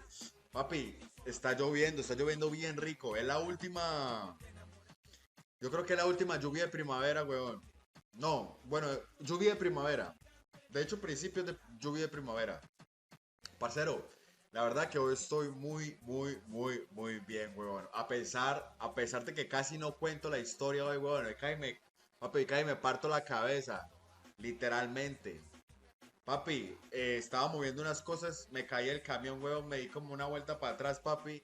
Papi, está lloviendo bien rico. Es la última. Yo creo que es la última lluvia de primavera, weón. No, bueno, lluvia de primavera. De hecho, principios de lluvia de primavera. Parcero, la verdad que hoy estoy muy bien, weón. A pesar de que casi no cuento la historia hoy, weón. Papi, casi me parto la cabeza. Literalmente. Papi, estaba moviendo unas cosas, me caí el camión, weón, me di como una vuelta para atrás, papi.